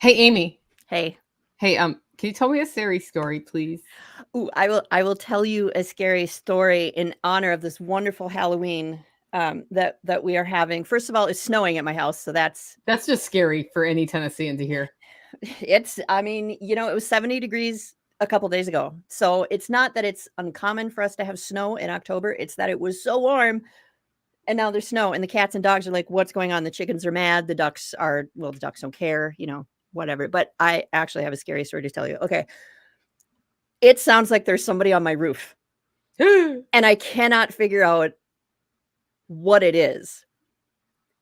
Hey, Amy. Hey. Hey, can you tell me a scary story, please? Ooh, I will tell you a scary story in honor of this wonderful Halloween that we are having. First of all, it's snowing at my house, so that's That's just scary for any Tennessean to hear. it was 70 degrees a couple days ago. So it's not that it's uncommon for us to have snow in October, it's that it was so warm and now there's snow and the cats and dogs are like, what's going on? The chickens are mad, the ducks are, well, the ducks don't care, whatever. But I actually have a scary story to tell you. Okay. It sounds like there's somebody on my roof. And I cannot figure out what it is.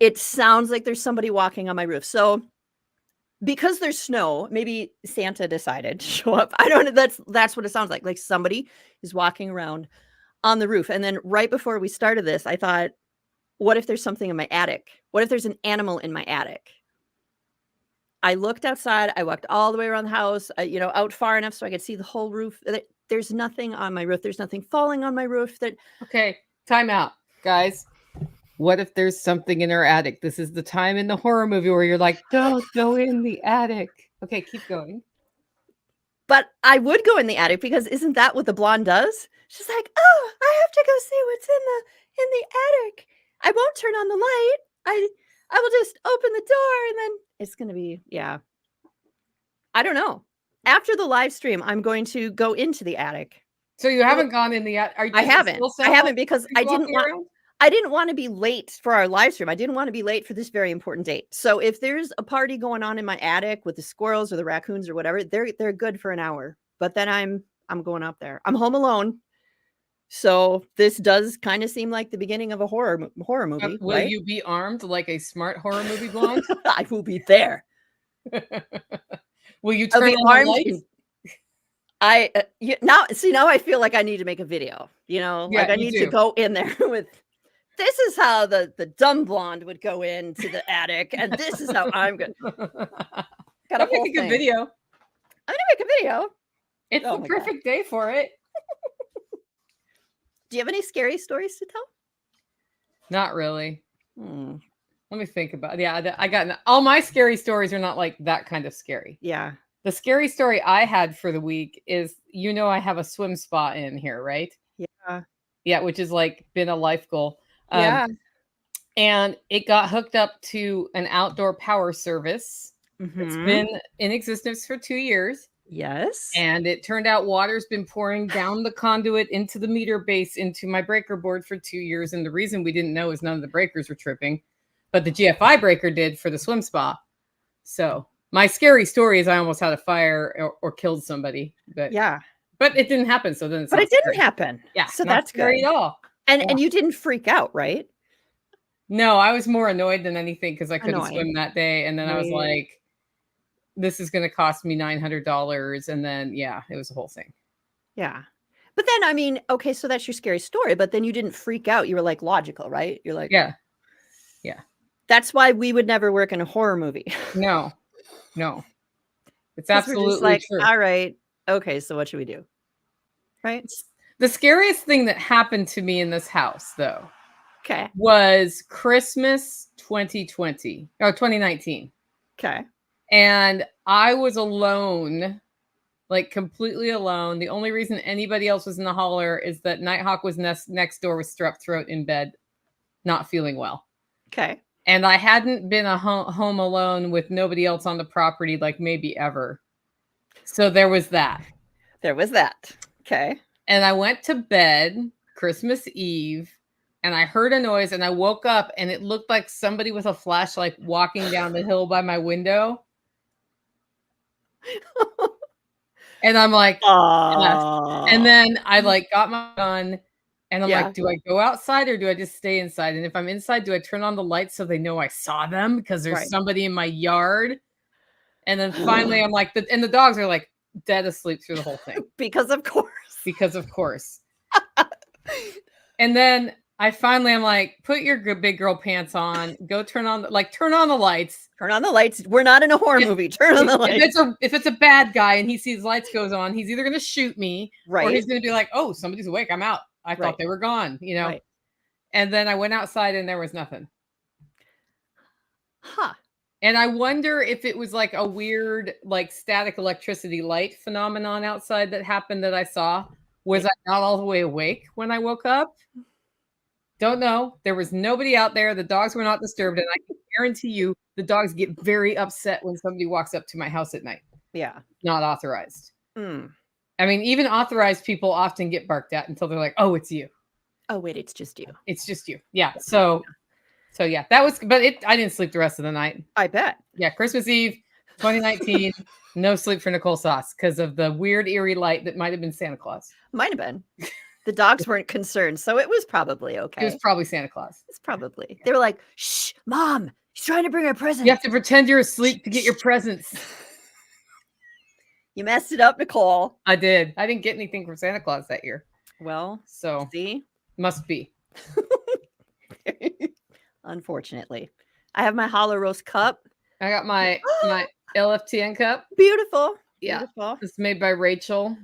It sounds like there's somebody walking on my roof. So because there's snow, maybe Santa decided to show up. I don't know. That's what it sounds like. Like somebody is walking around on the roof. And then right before we started this, I thought, what if there's something in my attic? What if there's an animal in my attic? I looked outside. I walked all the way around the house, out far enough so I could see the whole roof. There's nothing on my roof. There's nothing falling on my roof. Okay, time out, guys. What if there's something in our attic? This is the time in the horror movie where you're like, don't go in the attic. Okay, keep going. But I would go in the attic because isn't that what the blonde does? She's like, "Oh, I have to go see what's in the attic. I won't turn on the light. I will just open the door and then it's going to be, yeah. I don't know. After the live stream, I'm going to go into the attic. So you haven't gone in the attic? I haven't because I didn't want to be late for our live stream. I didn't want to be late for this very important date. So if there's a party going on in my attic with the squirrels or the raccoons or whatever, they're good for an hour. But then I'm going up there. I'm home alone. So this does kind of seem like the beginning of a horror movie. Will right? you be armed like a smart horror movie blonde? I will be there. Will you turn on the lights? Now I feel like I need to make a video. Like I need to go in there with. This is how the dumb blonde would go into the attic, and this is how I'm going. Gotta make a good video. I'm gonna make a video. It's the perfect day for it. Do you have any scary stories to tell? Not really. Let me think about it. Yeah, I got all my scary stories are not like that kind of scary. Yeah. The scary story I had for the week is, I have a swim spa in here, right? Yeah. Yeah, which is like been a life goal. Yeah. And it got hooked up to an outdoor power service. It's been in existence for 2 years. Yes. And it turned out water's been pouring down the conduit into the meter base into my breaker board for 2 years. And the reason we didn't know is none of the breakers were tripping, but the GFI breaker did for the swim spa. So my scary story is I almost had a fire or killed somebody. But it didn't happen. So then it didn't happen. Yeah. So that's scary good at all. And you didn't freak out, right? No, I was more annoyed than anything because I couldn't swim that day. And then I was like, this is going to cost me $900. And then, it was a whole thing. Yeah. But then, okay, so that's your scary story, but then you didn't freak out. You were like logical, right? You're like, yeah. That's why we would never work in a horror movie. No. It's absolutely true. All right. Okay. So what should we do? Right. The scariest thing that happened to me in this house, though, was Christmas 2020 or 2019. Okay. And I was alone, like completely alone. The only reason anybody else was in the holler is that Nighthawk was next door with strep throat in bed, not feeling well. Okay. And I hadn't been home alone with nobody else on the property, like maybe ever. So there was that. Okay. And I went to bed Christmas Eve and I heard a noise and I woke up and it looked like somebody with a flashlight walking down the hill by my window. And I'm like, yes. And then I got my gun and I'm like, do I go outside or do I just stay inside? And if I'm inside, do I turn on the lights so they know I saw them because there's somebody in my yard? And then finally I'm like, and the dogs are like dead asleep through the whole thing. Because of course. And then I'm like, put your big girl pants on, go turn on the lights. Turn on the lights. We're not in a horror movie. Turn on the lights. If it's a bad guy and he sees lights goes on, he's either going to shoot me or he's going to be like, oh, somebody's awake. I'm out. I thought they were gone, And then I went outside and there was nothing. Huh. And I wonder if it was like a weird, like static electricity light phenomenon outside that happened that I saw. Was I not all the way awake when I woke up? Don't know. There was nobody out there. The dogs were not disturbed. And I can guarantee you the dogs get very upset when somebody walks up to my house at night. Yeah. Not authorized. Mm. I mean, even authorized people often get barked at until they're like, oh, it's you. Oh, wait, it's just you. It's just you. Yeah. So yeah, that was, but I didn't sleep the rest of the night. I bet. Yeah. Christmas Eve, 2019, no sleep for Nicole Sauce because of the weird, eerie light that might have been Santa Claus. Might have been. The dogs weren't concerned, so it was probably okay. It was probably Santa Claus. It's probably. They were like, shh, Mom, he's trying to bring her present. You have to pretend you're asleep to get your presents. You messed it up, Nicole. I did. I didn't get anything from Santa Claus that year. Well, so see? Must be. Unfortunately. I have my hollow roast cup. I got my LFTN cup. Beautiful. Yeah. Beautiful. It's made by Rachel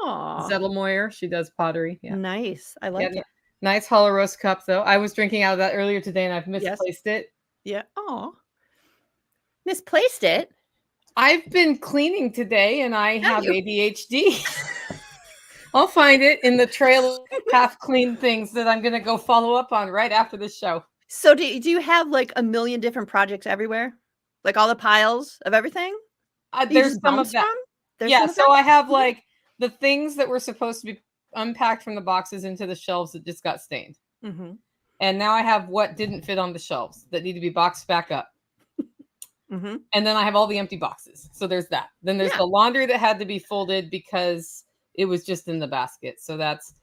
Aww. Zettelmoyer. She does pottery. Yeah. Nice. I like it. Nice hollow roast cup, though. I was drinking out of that earlier today, and I've misplaced it. Yeah. Oh. Misplaced it? I've been cleaning today, and I have ADHD. I'll find it in the trail of half-clean things that I'm going to go follow up on right after this show. So do you have like a million different projects everywhere? Like all the piles of everything? There's some of that. Yeah, so I have like the things that were supposed to be unpacked from the boxes into the shelves that just got stained. Mm-hmm. And now I have what didn't fit on the shelves that need to be boxed back up. Mm-hmm. And then I have all the empty boxes. So there's that. Then there's the laundry that had to be folded because it was just in the basket. So that's,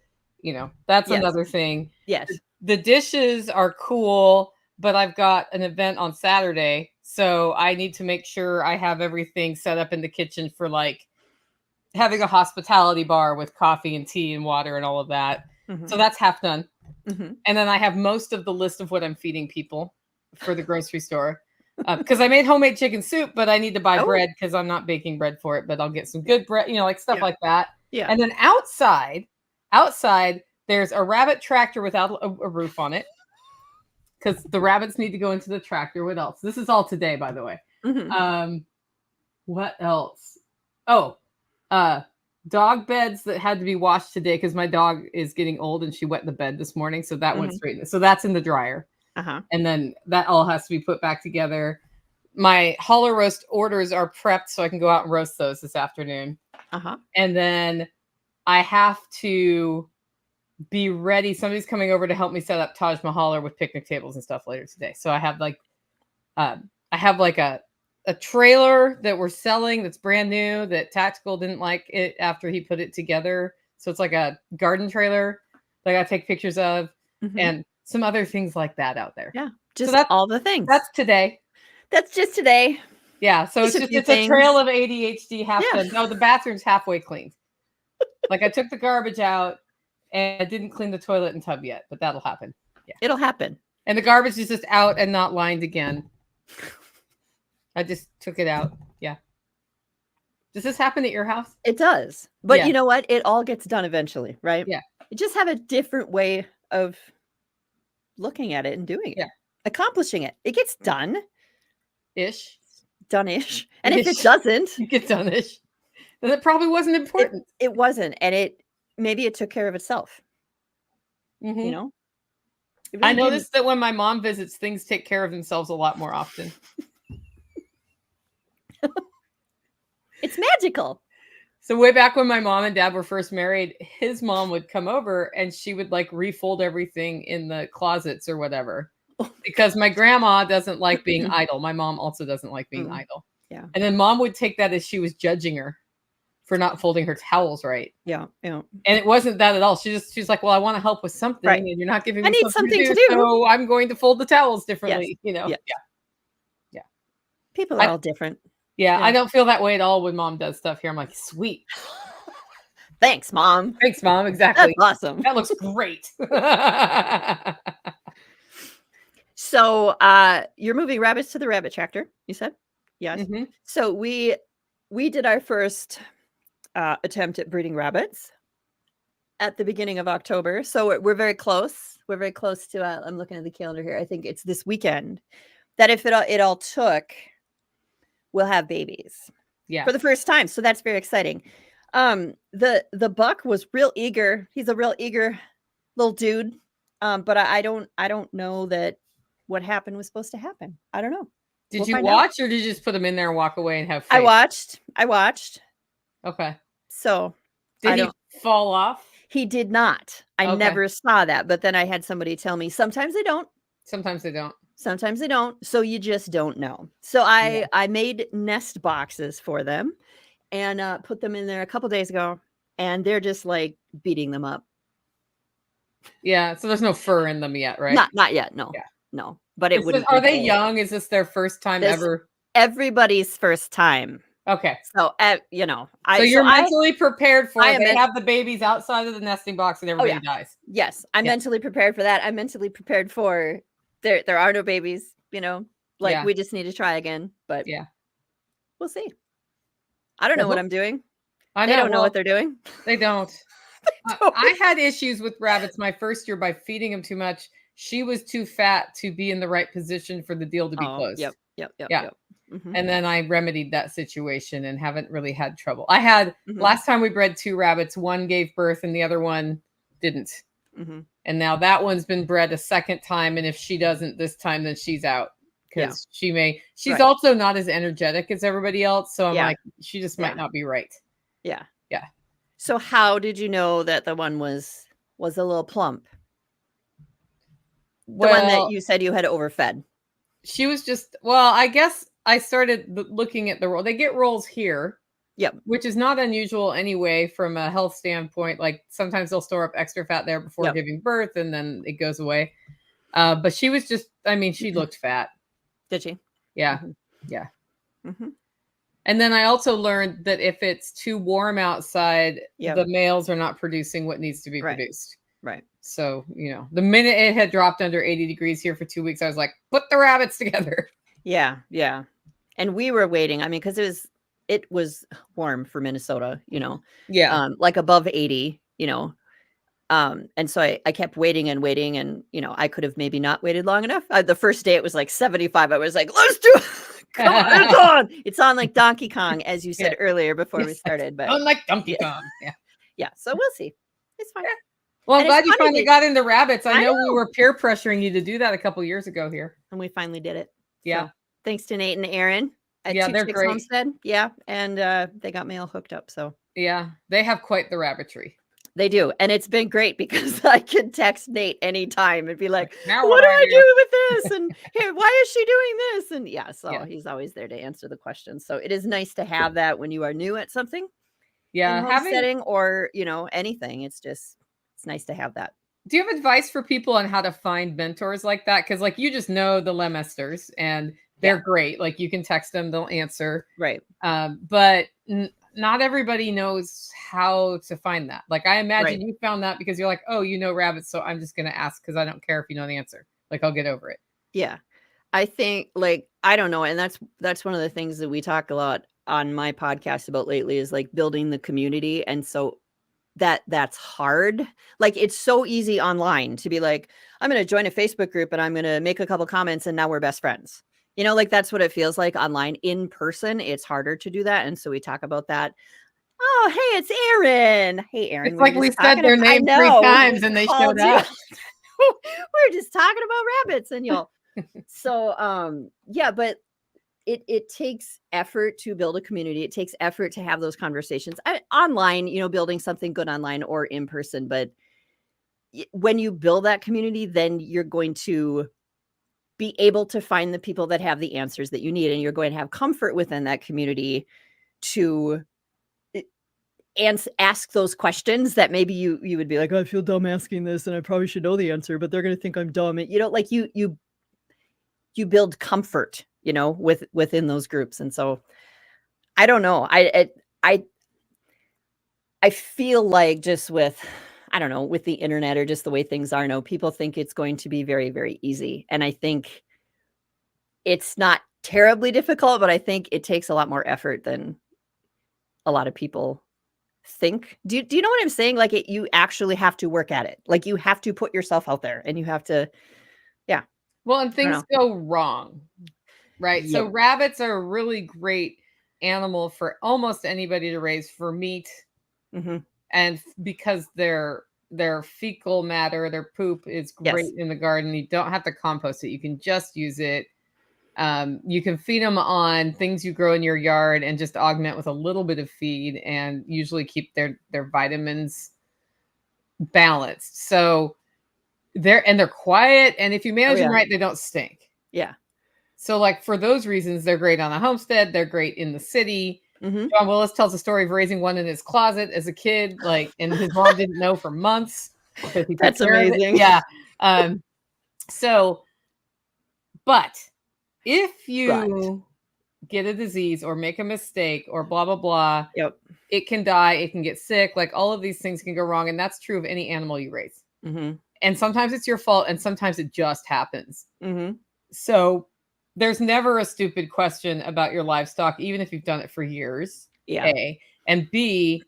that's another thing. Yes. The dishes are cool, but I've got an event on Saturday. So I need to make sure I have everything set up in the kitchen for like having a hospitality bar with coffee and tea and water and all of that. Mm-hmm. So that's half done. Mm-hmm. And then I have most of the list of what I'm feeding people for the grocery store. Because I made homemade chicken soup, but I need to buy bread because I'm not baking bread for it, but I'll get some good bread, like stuff like that. Yeah. And then outside, there's a rabbit tractor without a roof on it because the rabbits need to go into the tractor. What else? This is all today, by the way. Mm-hmm. What else? Oh, dog beds that had to be washed today because my dog is getting old and she wet the bed this morning. So that went straight. So that's in the dryer. Uh-huh. And then that all has to be put back together. My hollow roast orders are prepped so I can go out and roast those this afternoon. Uh-huh. And then I have to be ready. Somebody's coming over to help me set up Taj Mahal with picnic tables and stuff later today. So I have a trailer that we're selling that's brand new that Tactical didn't like it after he put it together. So it's like a garden trailer that I gotta take pictures of. Mm-hmm. And some other things like that out there. Yeah. Just that's all the things. That's today. That's just today. Yeah. So it's a trail of ADHD done. No, the bathroom's halfway cleaned. Like I took the garbage out and I didn't clean the toilet and tub yet, but that'll happen. Yeah. It'll happen. And the garbage is just out and not lined again. I just took it out. Yeah. Does this happen at your house? It does. But you know what? It all gets done eventually, right? Yeah. You just have a different way of looking at it and doing it, accomplishing it. It gets done. Ish. Done-ish. And if it doesn't, it gets done-ish. Then it probably wasn't important. It wasn't. And maybe it took care of itself. Mm-hmm. Really I noticed that when my mom visits, things take care of themselves a lot more often. It's magical. So way back when my mom and dad were first married, his mom would come over and she would like refold everything in the closets or whatever. Because my grandma doesn't like being idle. My mom also doesn't like being idle. Yeah. And then mom would take that as she was judging her for not folding her towels right. Yeah. Yeah. And it wasn't that at all. She's like, well, I want to help with something and you're not giving me something to do. So I'm going to fold the towels differently, Yeah. Yeah. People are all different. Yeah, I don't feel that way at all when mom does stuff here. I'm like, sweet. Thanks, mom. Thanks, mom. Exactly. That's awesome. That looks great. So you're moving rabbits to the rabbit tractor, you said? Yes. Mm-hmm. So we did our first attempt at breeding rabbits at the beginning of October. So we're very close. We're very close to, I'm looking at the calendar here. I think it's this weekend that if it all took will have babies Yeah. for the first time. So that's very exciting. The buck was real eager. He's a real eager little dude. But I don't know that what happened was supposed to happen. I don't know. Did We'll you find out. watch or did you just put him in there and walk away and have faith? I watched. Okay. So did he fall off? He did not. I never saw that. But then I had somebody tell me sometimes they don't. Sometimes they don't. Sometimes they don't. So you just don't know. So I made nest boxes for them and put them in there a couple days ago. And they're just like beating them up. Yeah. So there's no fur in them yet, right? Not yet. No. Yeah. No. But it wouldn't. Are they young? Is this their first time ever? Everybody's first time. Okay. So, you know, so you're mentally prepared for it. They have the babies outside of the nesting box and everybody dies. Yes. I'm mentally prepared for that. I'm mentally prepared for there are no babies, you know, like we just need to try again. But we'll see. I don't know what I'm doing. They don't know what they're doing. They don't. I had issues with rabbits my first year by feeding them too much. She was too fat to be in the right position for the deal to be closed. Yep. Mm-hmm. And then I remedied that situation and haven't really had trouble. I had last time we bred 2 rabbits, one gave birth and the other one didn't. Mm-hmm. And now that one's been bred a second time. And if she doesn't this time, then she's out because she's also not as energetic as everybody else. So I'm like, she just might not be right. Yeah. Yeah. So how did you know that the one was a little plump? The one that you said you had overfed. She was just, I guess I started looking at the roll. They get rolls here. Yep. Which is not unusual anyway from a health standpoint. Like sometimes they'll store up extra fat there before giving birth and then it goes away. But she was just, she looked fat. Did she? Yeah. Mm-hmm. Yeah. Mm-hmm. And then I also learned that if it's too warm outside, the males are not producing what needs to be produced. Right. So, the minute it had dropped under 80 degrees here for 2 weeks, I was like, put the rabbits together. Yeah. Yeah. And we were waiting. Because it was warm for Minnesota, Yeah. Like above 80, and so I kept waiting and waiting and, I could have maybe not waited long enough. The first day it was like 75. I was like, let's do it. Come on, it's on. It's on like Donkey Kong, as you said earlier before we started. But unlike Donkey Kong. Yeah. Yeah. So we'll see. It's fine. Yeah. Well, I'm glad you finally got into rabbits. I know we were peer pressuring you to do that a couple years ago here. And we finally did it. Yeah. So, thanks to Nate and Aaron at they're great. Homestead. Yeah. And they got me all hooked up. So yeah, they have quite the rabbitry. They do. And it's been great because I can text Nate anytime and be like, now what do I do with this? And hey, why is she doing this? And so he's always there to answer the questions. So it is nice to have that when you are new at something. Yeah. Homesteading or, anything. It's nice to have that. Do you have advice for people on how to find mentors like that? Because like you just know the Lemesters and they're great. Like you can text them, they'll answer. Right. But not everybody knows how to find that. Like I imagine you found that because you're like, oh, rabbits. So I'm just going to ask because I don't care if you know the answer. Like I'll get over it. Yeah. I think I don't know. And that's one of the things that we talk a lot on my podcast about lately is like building the community. And so that's hard. Like it's so easy online to be like, I'm going to join a Facebook group and I'm going to make a couple comments and now we're best friends. Like that's what it feels like online. In person, it's harder to do that. And so we talk about that. Oh, hey, it's Aaron. Hey, Aaron. It's like we said their name 3 times and they showed up. We're just talking about rabbits and y'all. So, but it takes effort to build a community. It takes effort to have those conversations online, building something good online or in person. But when you build that community, then you're going to be able to find the people that have the answers that you need. And you're going to have comfort within that community to ask those questions that maybe you would be like, oh, I feel dumb asking this and I probably should know the answer, but they're going to think I'm dumb. And, like you build comfort, within those groups. And so I don't know. I feel like just with the internet or just the way things are now, people think it's going to be very, very easy. And I think it's not terribly difficult, but I think it takes a lot more effort than a lot of people think. Do you know what I'm saying? Like you actually have to work at it. Like you have to put yourself out there and you have to, Well, and things go wrong. right? So Yep. rabbits are a really great animal for almost anybody to raise for meat, hmm and because their fecal matter, their poop is great Yes. in the garden. You don't have to compost it. You can just use it. You can feed them on things you grow in your yard and just augment with a little bit of feed and usually keep their vitamins balanced. So they're quiet, and if you Oh manage them yeah. right, they don't stink. Yeah. So like for those reasons, they're great on a homestead. They're great in the city. hmm John Willis tells a story of raising one in his closet as a kid, like, and his mom didn't know for months because he took That's care of it. amazing. Yeah. Um, so, but if But you get a disease or make a mistake or blah blah blah, yep. it can die, it can get sick, like all of these things can go wrong, and that's true of any animal you raise. hmm And sometimes it's your fault, and sometimes it just happens. hmm So there's never a stupid question about your livestock, even if you've done it for years. Yeah. A. And B,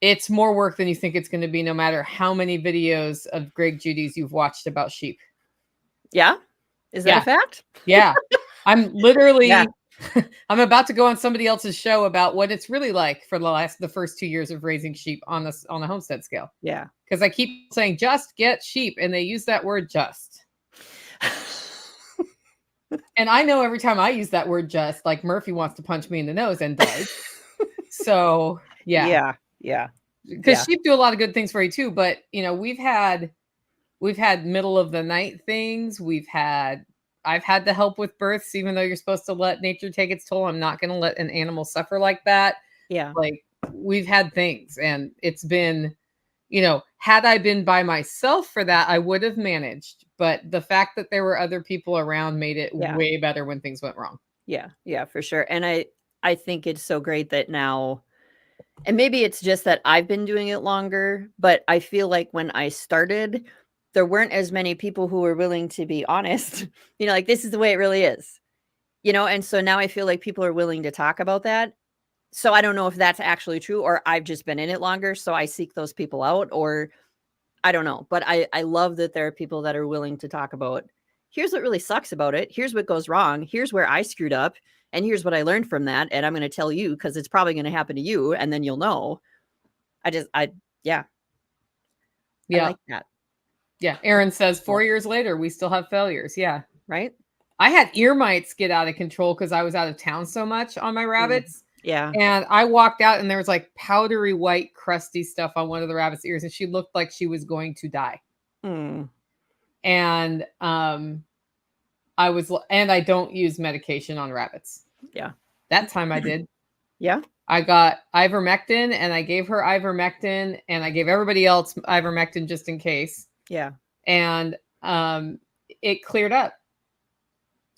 it's more work than you think it's going to be, no matter how many videos of Greg Judy's you've watched about sheep. Yeah. Is that a Yeah. fact? Yeah. I'm Yeah. literally I'm about to go on somebody else's show about what it's really like for the first 2 years of raising sheep on a homestead scale. Yeah. Because I keep saying just get sheep, and they use that word just. And I know every time I use that word just, like Murphy wants to punch me in the nose and does. So yeah. Yeah. Yeah. Because Yeah. sheep do a lot of good things for you too. But we've had middle of the night things. I've had to help with births, even though you're supposed to let nature take its toll. I'm not going to let an animal suffer like that. Yeah. Like, we've had things, and it's been, had I been by myself for that, I would have managed. But the fact that there were other people around made it Yeah. way better when things went wrong. Yeah. Yeah, for sure. And I think it's so great that now, and maybe it's just that I've been doing it longer, but I feel like when I started, there weren't as many people who were willing to be honest. Like, this is the way it really is. And so now I feel like people are willing to talk about that. So I don't know if that's actually true, or I've just been in it longer, so I seek those people out, or I don't know. But I love that there are people that are willing to talk about, here's what really sucks about it. Here's what goes wrong. Here's where I screwed up. And here's what I learned from that. And I'm going to tell you because it's probably going to happen to you. And then you'll know. Yeah, I Yeah. like that. Yeah. Aaron says 4 years later, we still have failures. Yeah. Right? I had ear mites get out of control because I was out of town so much on my rabbits. Yeah. And I walked out, and there was like powdery white, crusty stuff on one of the rabbit's ears, and she looked like she was going to die. Mm. And I don't use medication on rabbits. Yeah. That time I did. Yeah. I got ivermectin, and I gave her ivermectin, and I gave everybody else ivermectin just in case. Yeah. And it cleared up.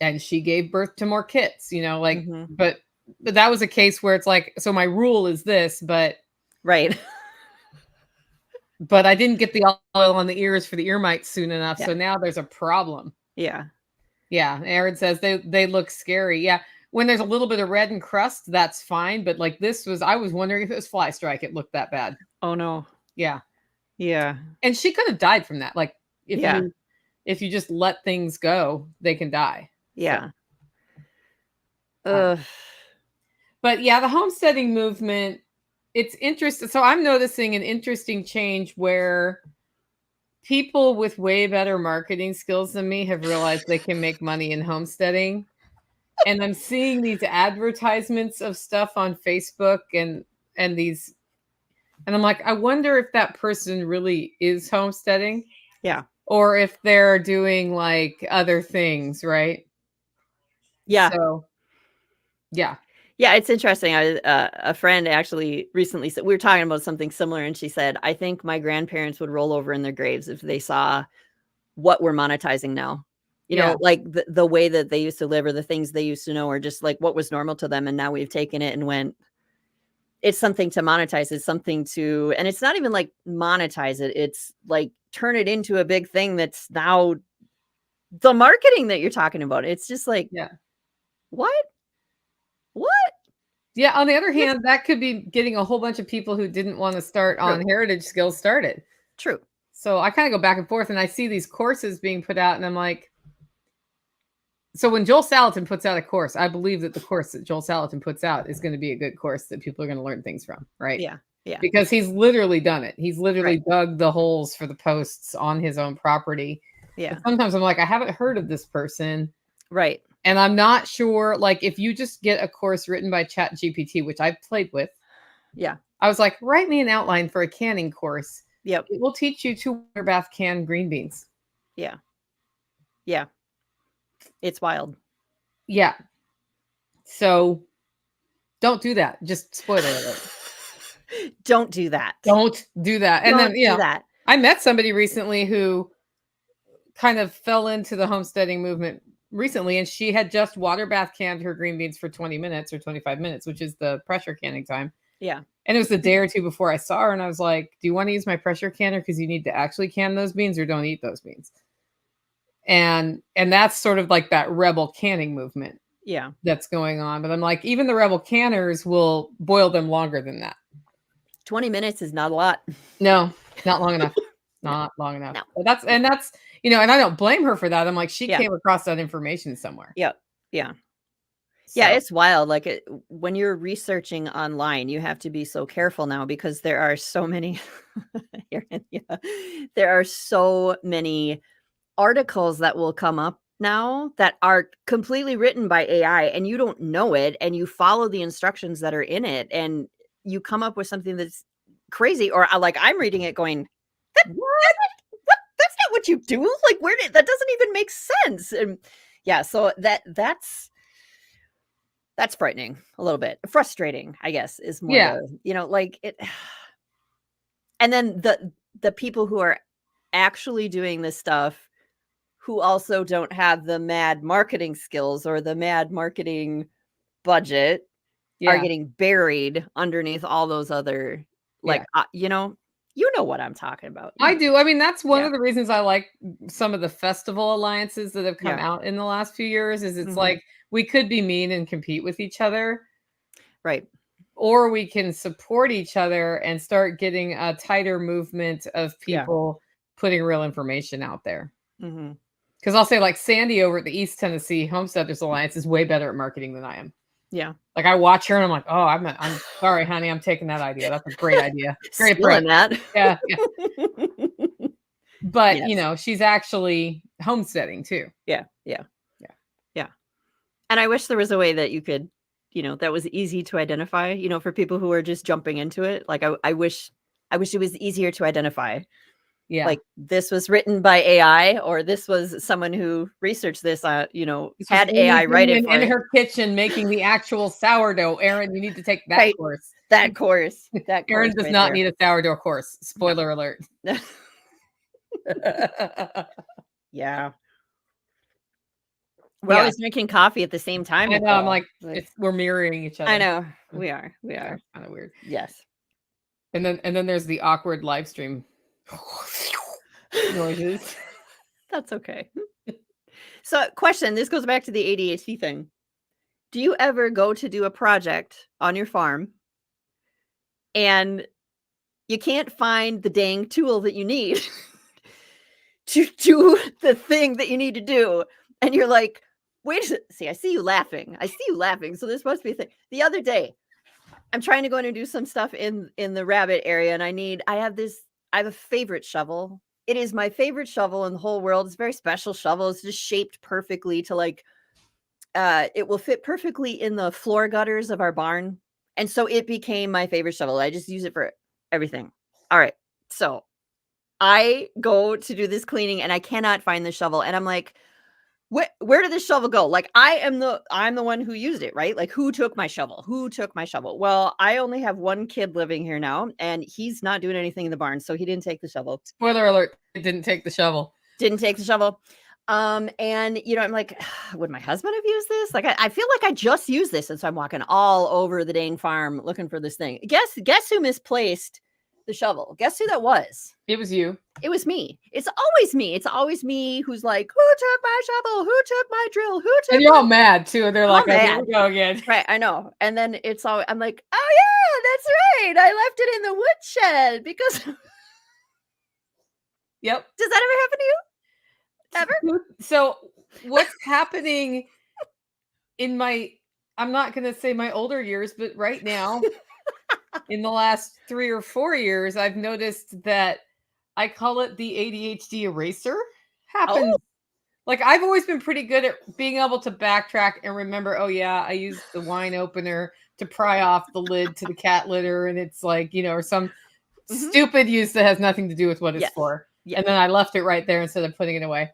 And she gave birth to more kits, Mhm. but that was a case where it's like, so my rule is this, but Right. I didn't get the oil on the ears for the ear mites soon enough. Yeah. So now there's a problem. Yeah. Yeah. Aaron says they look scary. Yeah. When there's a little bit of red and crust, that's fine. But like I was wondering if it was fly strike. It looked that bad. Oh no. Yeah. Yeah. And she could have died from that. Like if Yeah. you just let things go, they can die. Yeah. So. But yeah, the homesteading movement, it's interesting. So I'm noticing an interesting change where people with way better marketing skills than me have realized they can make money in homesteading. And I'm seeing these advertisements of stuff on Facebook and these, and I'm like, I wonder if that person really is homesteading. Yeah. Or if they're doing like other things, right? Yeah. So, yeah. Yeah, it's interesting. A friend actually recently said, we were talking about something similar, and she said, I think my grandparents would roll over in their graves if they saw what we're monetizing now. Like the way that they used to live, or the things they used to know, or just like what was normal to them. And now we've taken it and went, it's something to monetize. It's something to, and it's not even like monetize it. It's like turn it into a big thing that's now the marketing that you're talking about. It's just like, Yeah. What? Yeah. On the other hand, that could be getting a whole bunch of people who didn't want to start on heritage skills started. True. So I kind of go back and forth, and I see these courses being put out, and I'm like, So when Joel Salatin puts out a course, I believe that the course that Joel Salatin puts out is going to be a good course that people are going to learn things from, right? Yeah. Yeah. Because he's literally done it. He's literally Right. dug the holes for the posts on his own property. Yeah. And sometimes I'm like, I haven't heard of this person. Right. And I'm not sure, like, if you just get a course written by ChatGPT, which I've played with. Yeah. I was like, write me an outline for a canning course. Yep. It will teach you to water bath can green beans. Yeah. Yeah. It's wild. Yeah. So don't do that. Just spoiler alert. Don't do that. Don't do that. And Don't then, you do know, that. I met somebody recently who kind of fell into the homesteading movement recently, and she had just water bath canned her green beans for 20 minutes or 25 minutes, which is the pressure canning time. Yeah. And it was a day or two before I saw her, and I was like, do you want to use my pressure canner because you need to actually can those beans, or don't eat those beans? And that's sort of like that rebel canning movement. Yeah. That's going on. But I'm like, even the rebel canners will boil them longer than that. 20 minutes is not a lot. No, not long enough. Not long enough. No. But that's, you know, and I don't blame her for that. I'm like, she came across that information somewhere. Yep. Yeah. So. Yeah, it's wild. Like when you're researching online, you have to be so careful now because there are so many there are so many articles that will come up now that are completely written by AI and you don't know it, and you follow the instructions that are in it and you come up with something that's crazy, or like I'm reading it going, what? That's not what you do. Like, that doesn't even make sense. And yeah, so that's frightening a little bit. Frustrating, I guess, is more like it. And then the people who are actually doing this stuff, who also don't have the mad marketing skills or the mad marketing budget, are getting buried underneath all those other, like, you know what I'm talking about. I do. I mean, that's one of the reasons I like some of the festival alliances that have come out in the last few years, is it's like, we could be mean and compete with each other. Right. Or we can support each other and start getting a tighter movement of people putting real information out there. Because I'll say, like, Sandy over at the East Tennessee Homesteaders Alliance is way better at marketing than I am. Yeah. Like, I watch her and I'm like, oh, I'm sorry, honey, I'm taking that idea. That's a great idea. Great approach. That. Yeah. But you know, she's actually homesteading too. Yeah. And I wish there was a way that you could, that was easy to identify, for people who are just jumping into it. Like, I wish it was easier to identify. Yeah. Like, this was written by AI, or this was someone who researched this, had AI write it in her kitchen making the actual sourdough. Erin, you need to take that course. That course. Erin does not need a sourdough course. Spoiler alert. Yeah. We're always drinking coffee at the same time. I know, I'm like we're mirroring each other. I know. We are. Kind of weird. Yes. And then there's the awkward live stream noises. That's okay. So, question, this goes back to the ADHD thing. Do you ever go to do a project on your farm and you can't find the dang tool that you need to do the thing that you need to do? And you're like, wait, see, I see you laughing. So there's supposed to be a thing. The other day, I'm trying to go in and do some stuff in the rabbit area, and I have a favorite shovel. It is my favorite shovel in the whole world. It's a very special shovel. It's just shaped perfectly to, like, it will fit perfectly in the floor gutters of our barn. And so it became my favorite shovel. I just use it for everything. All right. So I go to do this cleaning and I cannot find the shovel. And I'm like, where did this shovel go? Like, I'm the one who used it, right? Like, who took my shovel? Well, I only have one kid living here now, and he's not doing anything in the barn, so he didn't take the shovel. Spoiler alert, it didn't take the shovel. And I'm like, would my husband have used this? Like, I feel like I just used this, and so I'm walking all over the dang farm looking for this thing. Guess who misplaced the shovel? Guess who that was? It was you. It was me. It's always me. It's always me who's like, who took my shovel? Who took my drill? And you're all mad too. They're like, oh, here we go again. Right, I know. And then I'm like, oh yeah, that's right. I left it in the woodshed because. Yep. Does that ever happen to you? Ever? So what's happening in I'm not going to say my older years, but right now, in the last 3 or 4 years, I've noticed that I call it the ADHD eraser Oh, happens. Like, I've always been pretty good at being able to backtrack and remember, oh yeah, I used the wine opener to pry off the lid to the cat litter, and it's like, or some mhm. stupid use that has nothing to do with what it's Yes. for. Yes. And then I left it right there instead of putting it away.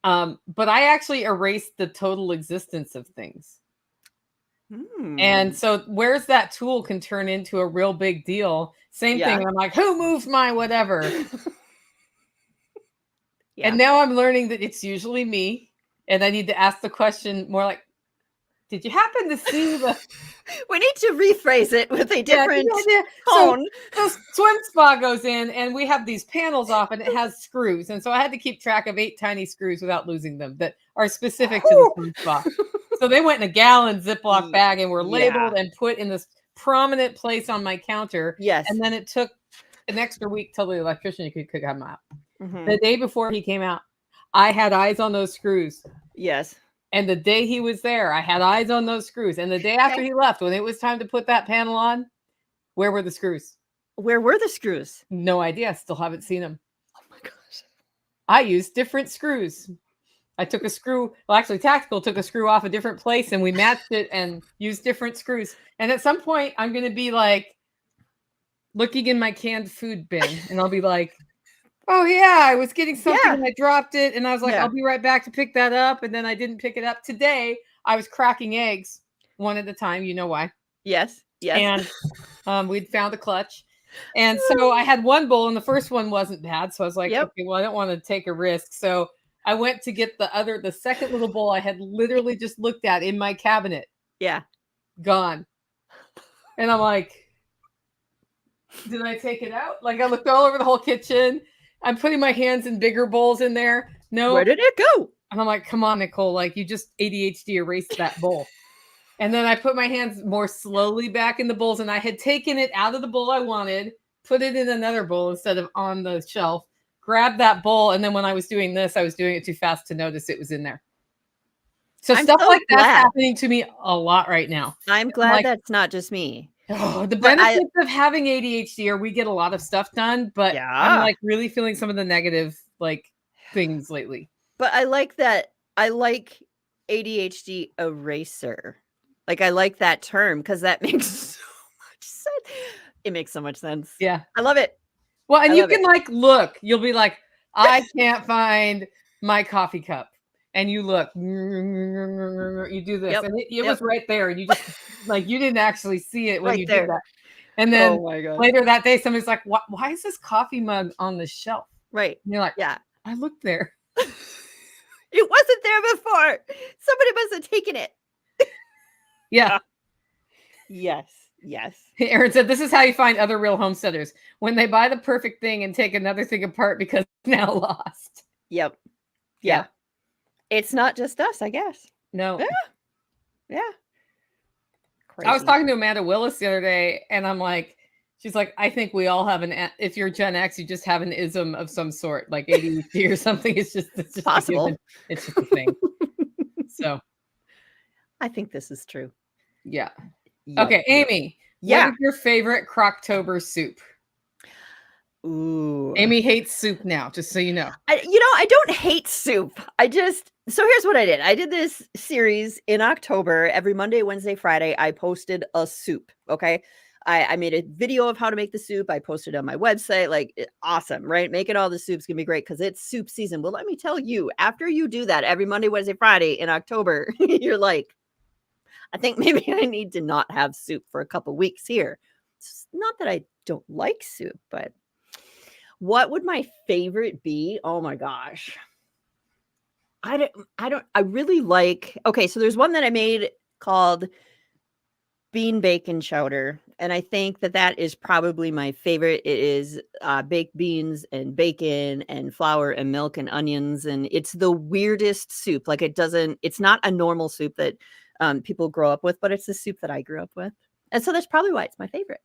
But I actually erased the total existence of things. And Hmm. so where's that tool can turn into a real big deal. Same Yeah. thing. I'm like, who moved my whatever? Yeah. And now I'm learning that it's usually me. And I need to ask the question more like, did you happen to see the We need to rephrase it with a different tone. So swim spa goes in and we have these panels off and it has screws. And so I had to keep track of 8 tiny screws without losing them that are specific to the swim spa. So they went in a gallon Ziploc bag and were labeled and put in this prominent place on my counter. Yes. And then it took an extra week till the electrician could come out. Mhm. The day before he came out, I had eyes on those screws. Yes. And the day he was there, I had eyes on those screws. And the day after he left, when it was time to put that panel on, where were the screws? Where were the screws? No idea. Still haven't seen them. Oh my gosh. I used different screws. I took a screw. Well, actually, Tactical took a screw off a different place and we matched it and used different screws. And at some point, I'm going to be like looking in my canned food bin and I'll be like, oh, yeah, I was getting something and I dropped it. And I was like, I'll be right back to pick that up. And then I didn't pick it up. Today, I was cracking eggs one at a time. You know why? Yes. Yes. And we'd found a clutch. And so I had one bowl and the first one wasn't bad. So I was like, okay, well, I don't want to take a risk. So I went to get the second little bowl I had literally just looked at in my cabinet. Yeah. Gone. And I'm like, did I take it out? Like I looked all over the whole kitchen. I'm putting my hands in bigger bowls in there. No. Where did it go? And I'm like, come on, Nicole, like you just ADHD erased that bowl. And then I put my hands more slowly back in the bowls and I had taken it out of the bowl I wanted, put it in another bowl instead of on the shelf, grabbed that bowl. And then when I was doing this, I was doing it too fast to notice it was in there. So stuff like that's happening to me a lot right now. I'm glad that's not just me. Oh, the benefits of having ADHD are we get a lot of stuff done, but I'm like really feeling some of the negative like things lately. But I like that. I like ADHD eraser. Like I like that term because that makes so much sense. It makes so much sense. Yeah. I love it. Well, and you can like look, you'll be like, I can't find my coffee cup. And you look, you do this, and it was right there, and you just like you didn't actually see it when you did that. And then later that day, somebody's like, "Why is this coffee mug on the shelf?" Right? And you're like, "Yeah, I looked there. It wasn't there before. Somebody must have taken it." Yeah. Yes. Yes. Aaron said, "This is how you find other real homesteaders when they buy the perfect thing and take another thing apart because it's now lost." Yep. Yeah. It's not just us, I guess. No. Yeah. Crazy. I was talking to Amanda Willis the other day, and I'm like, she's like, I think we all have if you're Gen X, you just have an ism of some sort, like ADHD or something. It's just possible. It's just a thing. So I think this is true. Yeah. Yep. Okay, Amy. Yeah. What is your favorite Croctober soup? Ooh. Amy hates soup now, just so you know. I don't hate soup. So here's what I did. I did this series in October. Every Monday, Wednesday, Friday, I posted a soup. Okay. I made a video of how to make the soup. I posted it on my website. Like, awesome, right? Making all the soups can be great because it's soup season. Well, let me tell you, after you do that every Monday, Wednesday, Friday in October, you're like, I think maybe I need to not have soup for a couple weeks here. It's not that I don't like soup, but what would my favorite be? Oh my gosh. I really like, okay, so there's one that I made called bean bacon chowder. And I think that is probably my favorite. It is baked beans and bacon and flour and milk and onions. And it's the weirdest soup. Like it's not a normal soup that people grow up with, but it's the soup that I grew up with. And so that's probably why it's my favorite.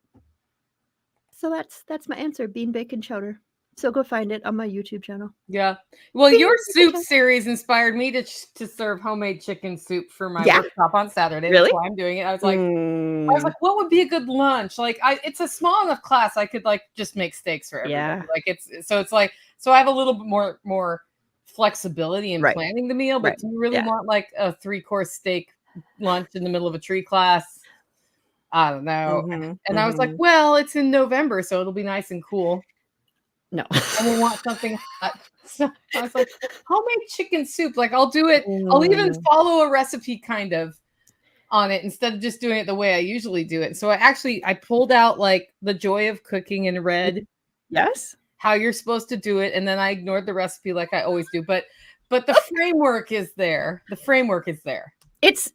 So that's my answer. Bean bacon chowder. So go find it on my YouTube channel. Yeah. Well, your soup series inspired me to serve homemade chicken soup for my workshop on Saturday. Really? That's why I'm doing it. I was like, what would be a good lunch? Like, it's a small enough class. I could like just make steaks for everybody. Yeah. Like it's like, so I have a little bit more flexibility in planning the meal, but do you really want like a 3-course steak lunch in the middle of a tree class? I don't know. And I was like, well, it's in November, so it'll be nice and cool. No. And we want something hot. So I was like, homemade chicken soup. Like I'll do it. I'll even follow a recipe kind of on it instead of just doing it the way I usually do it. So I pulled out like the joy of cooking and read how you're supposed to do it. And then I ignored the recipe like I always do. But the framework is there. The framework is there. It's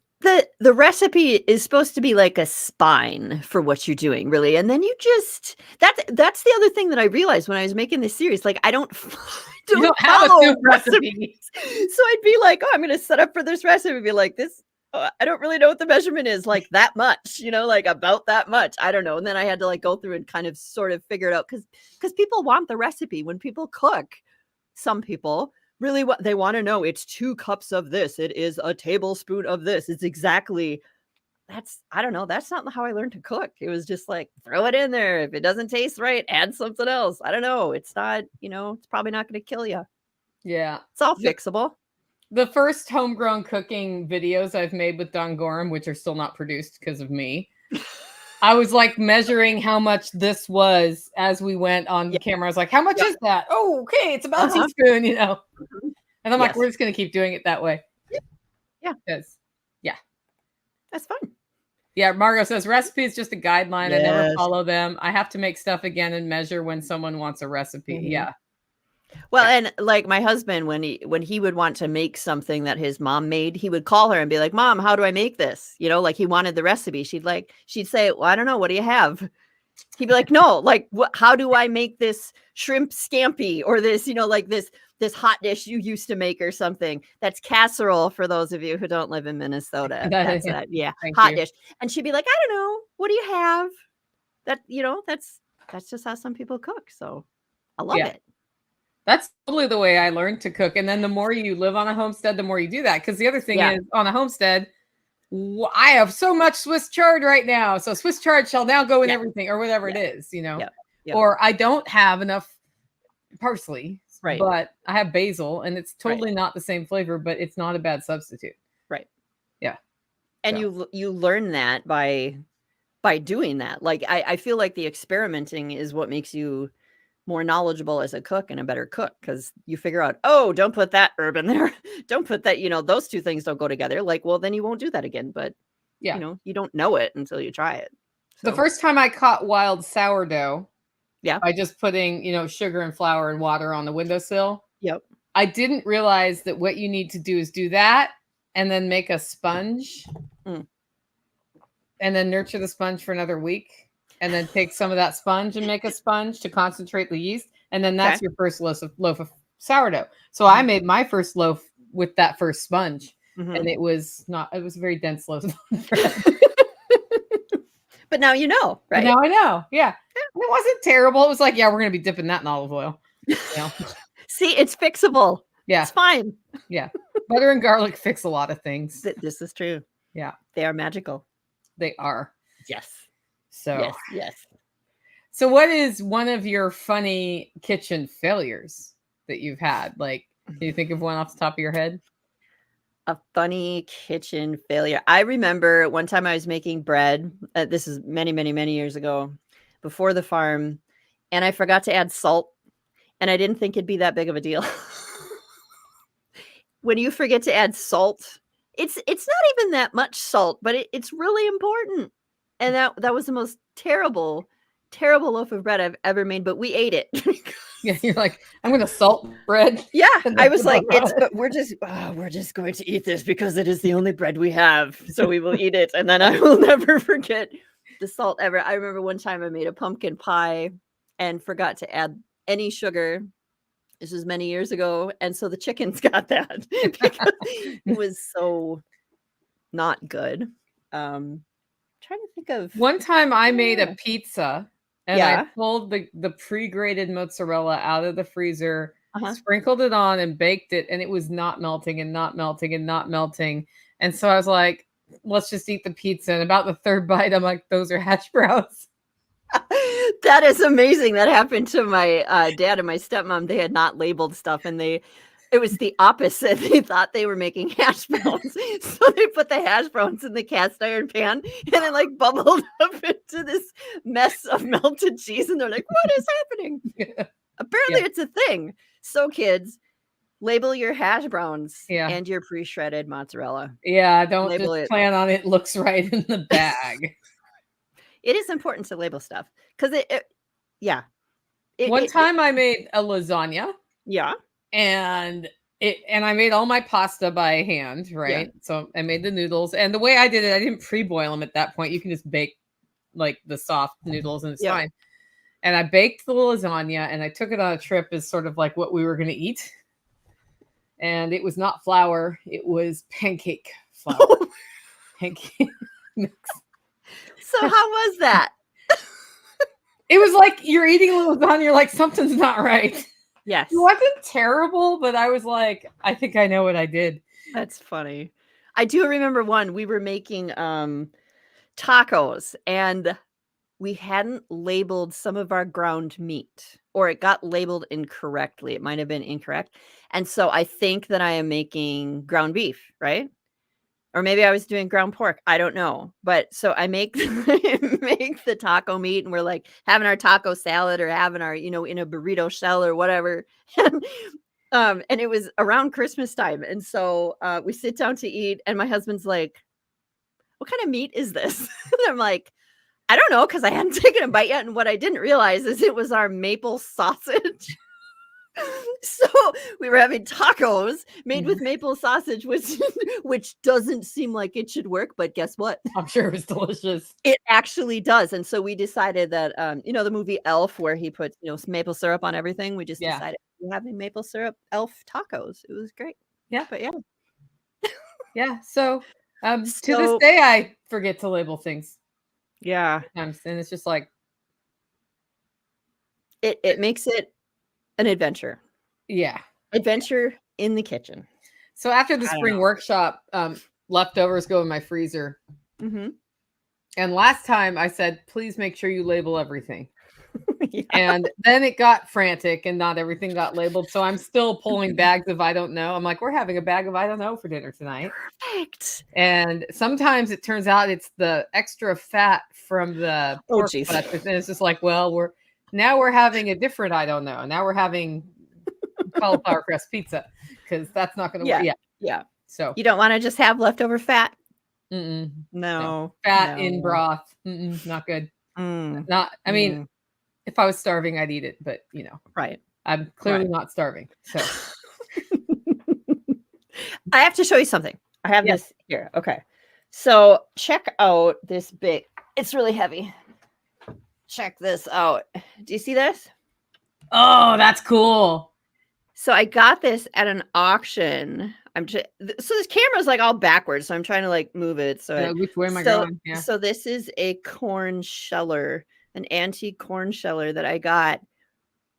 the recipe is supposed to be like a spine for what you're doing, really. And then you just that's the other thing that I realized when I was making this series. Like I don't have a soup recipe. So I'd be like, oh, I'm gonna set up for this recipe, be like this. I don't really know what the measurement is, like that much, like about that much. I don't know. And then I had to like go through and kind of sort of figure it out because people want the recipe when people cook. Some people really what they want to know, it's 2 cups of this, it is a tablespoon of this. It's exactly I don't know, that's not how I learned to cook. It was just like throw it in there. If it doesn't taste right, add something else. I don't know. It's not, it's probably not going to kill you. Yeah, it's all fixable. The first homegrown cooking videos I've made with Don Gorham, which are still not produced because of me, I was like measuring how much this was as we went on the camera. I was like, how much is that? Oh, okay. It's about a teaspoon, And I'm like, we're just going to keep doing it that way. Yeah. Because, that's fun. Yeah. Margot says recipe is just a guideline. I never follow them. I have to make stuff again and measure when someone wants a recipe. Yeah. Well, and like my husband, when he would want to make something that his mom made, he would call her and be like, Mom, how do I make this? Like he wanted the recipe. She'd say, well, I don't know. What do you have? He'd be like, no, like how do I make this shrimp scampi or this, like this hot dish you used to make or something? That's casserole for those of you who don't live in Minnesota. That's that. Yeah. Hot dish. And she'd be like, I don't know. What do you have? That, that's just how some people cook. So I love it. That's totally the way I learned to cook. And then the more you live on a homestead, the more you do that. Because the other thing is on a homestead, I have so much Swiss chard right now. So Swiss chard shall now go in everything or whatever it is, Or I don't have enough parsley, but I have basil and it's totally not the same flavor, but it's not a bad substitute. Right. Yeah. And you learn that by doing that. Like I feel like the experimenting is what makes you more knowledgeable as a cook and a better cook, because you figure out, oh, don't put that herb in there. Don't put that, those two things don't go together. Like, well, then you won't do that again. But you don't know it until you try it. So. The first time I caught wild sourdough, by just putting, sugar and flour and water on the windowsill. Yep. I didn't realize that what you need to do is do that and then make a sponge and then nurture the sponge for another week. And then take some of that sponge and make a sponge to concentrate the yeast. And then that's your first loaf of sourdough. So I made my first loaf with that first sponge. And it was a very dense loaf of bread. But now you know, right? But now I know. Yeah. And it wasn't terrible. It was like, we're going to be dipping that in olive oil. See, it's fixable. Yeah. It's fine. Yeah. Butter and garlic fix a lot of things. This is true. Yeah. They are magical. They are. Yes. So yes. So what is one of your funny kitchen failures that you've had? Like, can you think of one off the top of your head? A funny kitchen failure. I remember one time I was making bread. This is many, many, many years ago, before the farm, and I forgot to add salt, and I didn't think it'd be that big of a deal. When you forget to add salt, it's not even that much salt, but it's really important. And that was the most terrible loaf of bread I've ever made, but we ate it. Yeah, you're like, I'm going to salt bread. Yeah, I was like, but we're just going to eat this because it is the only bread we have, so we will eat it. And then I will never forget the salt ever. I remember one time I made a pumpkin pie and forgot to add any sugar. This was many years ago, and so the chickens got that because it was so not good. Trying to think of one time I made a pizza and I pulled the pre-grated mozzarella out of the freezer, sprinkled it on and baked it, and it was not melting and not melting and not melting. And so I was like, let's just eat the pizza. And about the third bite, I'm like, those are hash browns. That is amazing. That happened to my dad and my stepmom. They had not labeled stuff, and it was the opposite. They thought they were making hash browns. So they put the hash browns in the cast iron pan, and it like bubbled up into this mess of melted cheese. And they're like, what is happening? Apparently it's a thing. So kids, label your hash browns and your pre-shredded mozzarella. Yeah, don't label just plan on it looks right in the bag. It is important to label stuff because One time I made a lasagna. Yeah. And I made all my pasta by hand, right? Yeah. So I made the noodles, and the way I did it, I didn't pre-boil them at that point. You can just bake like the soft noodles and it's fine. And I baked the lasagna and I took it on a trip as sort of like what we were going to eat. And it was not flour, it was pancake flour. Pancake mix. So how was that? It was like you're eating lasagna, you're like, something's not right. Yes. It wasn't terrible, but I was like, I think I know what I did. That's funny. I do remember we were making tacos, and we hadn't labeled some of our ground meat, or it got labeled incorrectly. It might have been incorrect. And so I think that I am making ground beef, right? Or maybe I was doing ground pork. I don't know. But so I make the taco meat, and we're like having our taco salad or having our, in a burrito shell or whatever. And it was around Christmas time. And so we sit down to eat, and my husband's like, what kind of meat is this? And I'm like, I don't know, because I hadn't taken a bite yet. And what I didn't realize is it was our maple sausage. So we were having tacos made with maple sausage, which doesn't seem like it should work, but guess what? I'm sure it was delicious. It actually does. And so we decided that, the movie Elf, where he puts, maple syrup on everything. We just decided we're having maple syrup Elf tacos. It was great. Yeah. But yeah. Yeah. So to this day, I forget to label things. Yeah. And it's just like. It makes it an adventure. Yeah. Adventure in the kitchen. So after the spring workshop, leftovers go in my freezer. Mm-hmm. And last time I said, please make sure you label everything. And then it got frantic and not everything got labeled. So I'm still pulling bags of I don't know. I'm like, we're having a bag of I don't know for dinner tonight. Perfect. And sometimes it turns out it's the extra fat from the pork flesh. And it's just like, well, we're having a different I don't know. Now we're having cauliflower crust pizza because that's not going to work. Yeah. So you don't want to just have leftover fat? Mm-mm. No. Fat in broth. Not good. Not. I mean, if I was starving, I'd eat it, but right. I'm clearly not starving. So I have to show you something. I have this here. Okay. So check out this big. It's really heavy. Check this out. Do you see this? Oh, that's cool. So I got this at an auction. So this camera's like all backwards, so I'm trying to like move it. So which way am I going? Yeah. So this is a corn sheller, an antique corn sheller that I got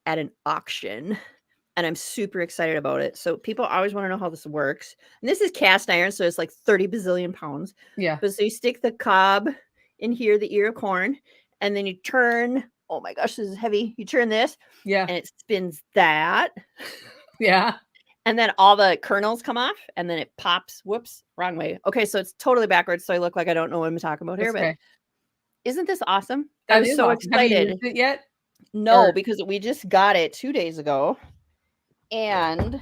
at an auction, and I'm super excited about it. So people always want to know how this works. And this is cast iron, so it's like 30 bazillion pounds. Yeah. But so you stick the cob in here, the ear of corn, and then you turn. Oh my gosh, this is heavy. You turn this. Yeah. And it spins that. Yeah. And then all the kernels come off, and then it pops. Whoops, wrong way. Okay, so it's totally backwards. So I look like I don't know what I'm talking about here. But isn't this awesome? I was so excited. Have you used it yet? No, because we just got it 2 days ago. And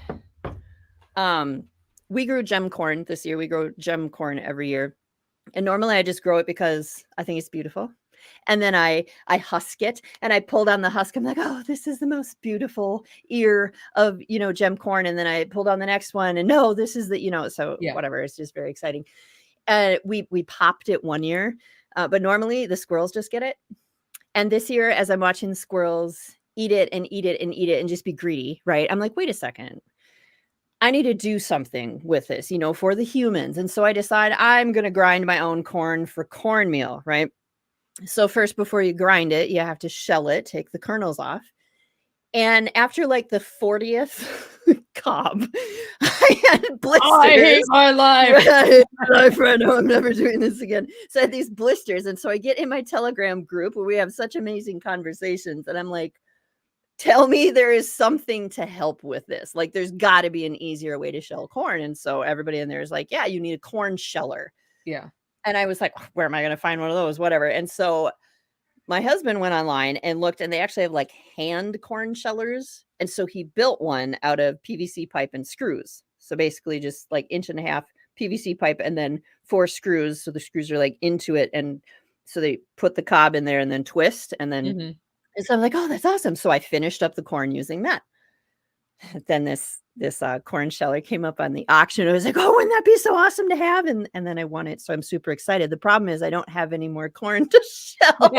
we grew gem corn this year. We grow gem corn every year. And normally I just grow it because I think it's beautiful. And then I husk it, and I pulled on the husk. I'm like, oh, this is the most beautiful ear of, gem corn. And then I pulled on the next one, and no, this is whatever. It's just very exciting. We popped it one year, but normally the squirrels just get it. And this year, as I'm watching the squirrels eat it and eat it and eat it and just be greedy, right? I'm like, wait a second. I need to do something with this, for the humans. And so I decide I'm going to grind my own corn for cornmeal, right? So first, before you grind it, you have to shell it, take the kernels off. And after like the 40th cob, I had blisters. Oh, I hate my life. My friend, I'm never doing this again. So I had these blisters. And so I get in my Telegram group where we have such amazing conversations. And I'm like, tell me there is something to help with this. Like, there's got to be an easier way to shell corn. And so everybody in there is like, yeah, you need a corn sheller. Yeah. And I was like, where am I going to find one of those? Whatever. And so my husband went online and looked, and they actually have like hand corn shellers. And so he built one out of PVC pipe and screws. So basically just like 1.5 inch PVC pipe and then 4 screws. So the screws are like into it. And so they put the cob in there and then twist. And then, and so I'm like, oh, that's awesome. So I finished up the corn using that. Then this corn sheller came up on the auction. I was like, oh, wouldn't that be so awesome to have? And then I won it. So I'm super excited. The problem is I don't have any more corn to shell.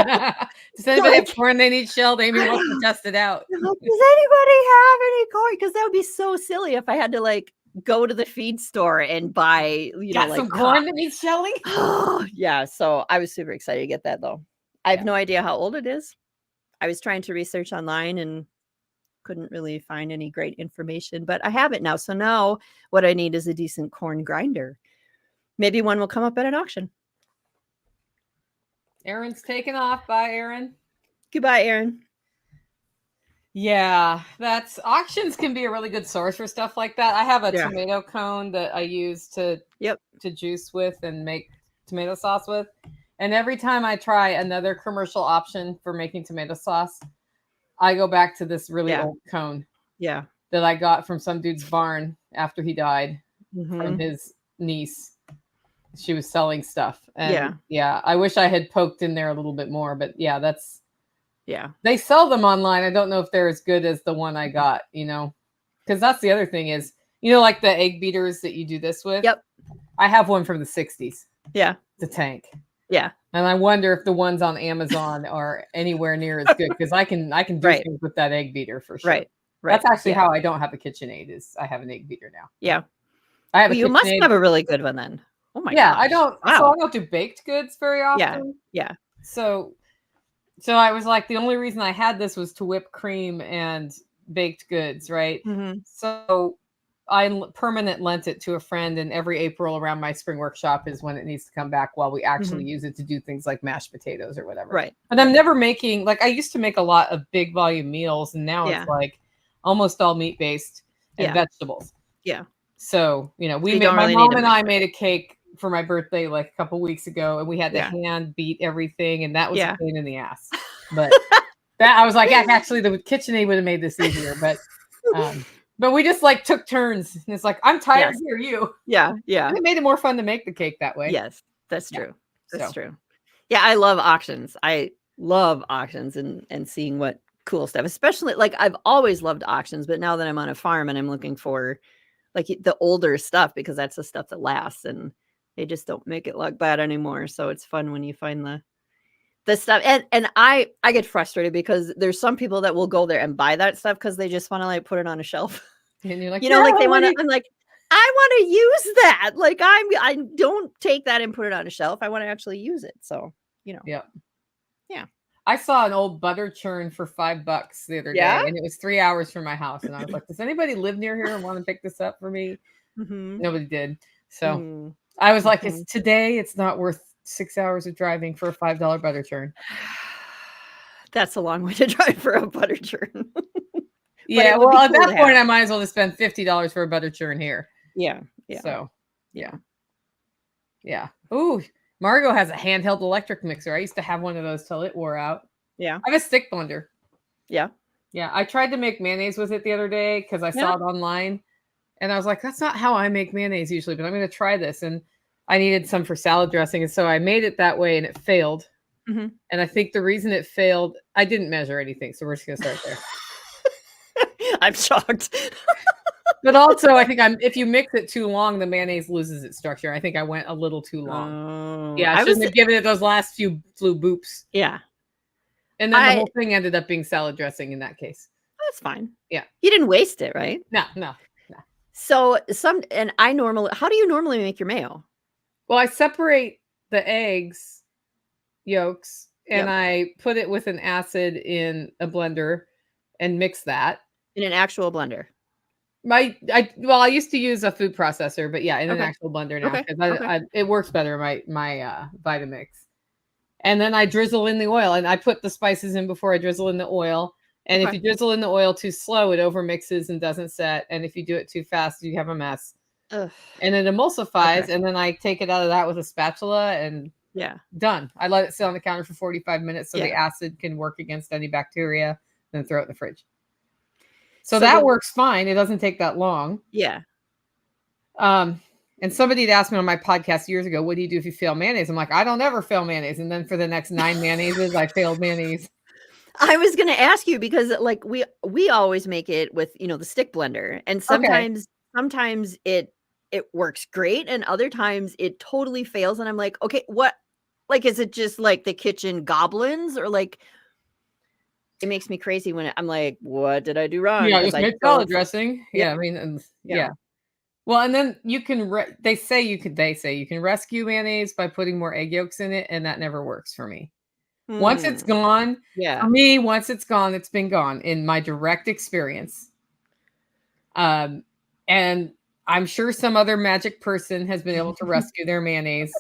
Does anybody have corn they need shelled? Amy wants to test it out. Does anybody have any corn? Because that would be so silly if I had to like go to the feed store and buy, Got like some corn that needs shelling. Yeah. So I was super excited to get that though. I have no idea how old it is. I was trying to research online and couldn't really find any great information, but I have it now. So now what I need is a decent corn grinder. Maybe one will come up at an auction. Aaron's taken off. Bye, Aaron. Goodbye, Aaron. Yeah, auctions can be a really good source for stuff like that. I have a tomato cone that I use to juice with and make tomato sauce with. And every time I try another commercial option for making tomato sauce, I go back to this really old cone. Yeah. That I got from some dude's barn after he died from his niece. She was selling stuff. And I wish I had poked in there a little bit more, but they sell them online. I don't know if they're as good as the one I got, because that's the other thing is, like the egg beaters that you do this with. Yep. I have one from the 60s. Yeah. The tank. Yeah. And I wonder if the ones on Amazon are anywhere near as good, because I can do things with that egg beater for sure. Right. That's actually how I don't have a KitchenAid is I have an egg beater now. Yeah. I have you must have a really good one then. Oh my gosh. I don't. Wow. So I don't do baked goods very often. Yeah. So I was like, the only reason I had this was to whip cream and baked goods, right? Mm-hmm. So I permanent lent it to a friend, and every April around my spring workshop is when it needs to come back while we actually use it to do things like mashed potatoes or whatever. Right. And I'm never making, like, I used to make a lot of big volume meals, and now it's like almost all meat based and vegetables. Yeah. So, my mom and I made a cake for my birthday like a couple weeks ago, and we had to hand beat everything, and that was a pain in the ass. But I was like, actually the KitchenAid would have made this easier, but we just like took turns. And it's like, I'm tired. Here, you. Yeah. Yeah. And it made it more fun to make the cake that way. Yes, that's true. That's true. Yeah. I love auctions. I love auctions and seeing what cool stuff, especially like I've always loved auctions, but now that I'm on a farm and I'm looking for like the older stuff, because that's the stuff that lasts and they just don't make it look bad anymore. So it's fun when you find the stuff. And I get frustrated because there's some people that will go there and buy that stuff because they just want to like put it on a shelf. And you're like, like they want to, I'm like, I want to use that. Like I don't take that and put it on a shelf. I want to actually use it. So, Yeah. Yeah. I saw an old butter churn for $5 the other day, and it was 3 hours from my house. And I was like, does anybody live near here and want to pick this up for me? Nobody did. So I was like, today it's not worth 6 hours of driving for a $5 butter churn. That's a long way to drive for a butter churn. Yeah, well, at that point, I might as well just spend $50 for a butter churn here. Yeah. Yeah. So, yeah. Ooh, Margot has a handheld electric mixer. I used to have one of those till it wore out. Yeah. I have a stick blender. Yeah. Yeah. I tried to make mayonnaise with it the other day because I saw it online. And I was like, that's not how I make mayonnaise usually, but I'm going to try this. And I needed some for salad dressing. And so I made it that way and it failed. And I think the reason it failed, I didn't measure anything. So we're just going to start there. I'm shocked. But also, I think if you mix it too long, the mayonnaise loses its structure. I think I went a little too long. I shouldn't have given it those last few boops. Yeah. And then the whole thing ended up being salad dressing in that case. That's fine. Yeah. You didn't waste it, right? No. So how do you normally make your mayo? Well, I separate the eggs yolks and I put it with an acid in a blender and mix that. In an actual blender. I used to use a food processor, but yeah, in an Okay. actual blender now Okay. because Okay. it works better. My Vitamix, and then I drizzle in the oil, and I put the spices in before I drizzle in the oil. And if Okay. you drizzle in the oil too slow, it overmixes and doesn't set. And if you do it too fast, you have a mess. Ugh. And it emulsifies, Okay. and then I take it out of that with a spatula and Yeah. done. I let it sit on the counter for 45 minutes so the Yeah. acid can work against any bacteria, then throw it in the fridge. So So that the works fine. It doesn't take that long. yeah. And somebody had asked me on my podcast years ago, what do you do if you fail mayonnaise? I'm like, I don't ever fail mayonnaise. And then for the next 9 mayonnaises, I failed mayonnaise. I was gonna ask you because, like, we always make it with, the stick blender, and Okay. sometimes it works great, and other times it totally fails, and I'm like, "Okay, what like, is it just, like, the kitchen goblins?" Or, like, it makes me crazy when I'm like, "What did I do wrong?" Yeah, Because just I make salad don't dressing. yeah, Yeah, I mean, and yeah. yeah. Well, and then you can they say you can rescue mayonnaise by putting more egg yolks in it, and that never works for me. Once it's Hmm. gone, for Yeah. me, once it's gone, it's been gone in my direct experience. Um, and I'm sure some other magic person has been able to rescue their mayonnaise,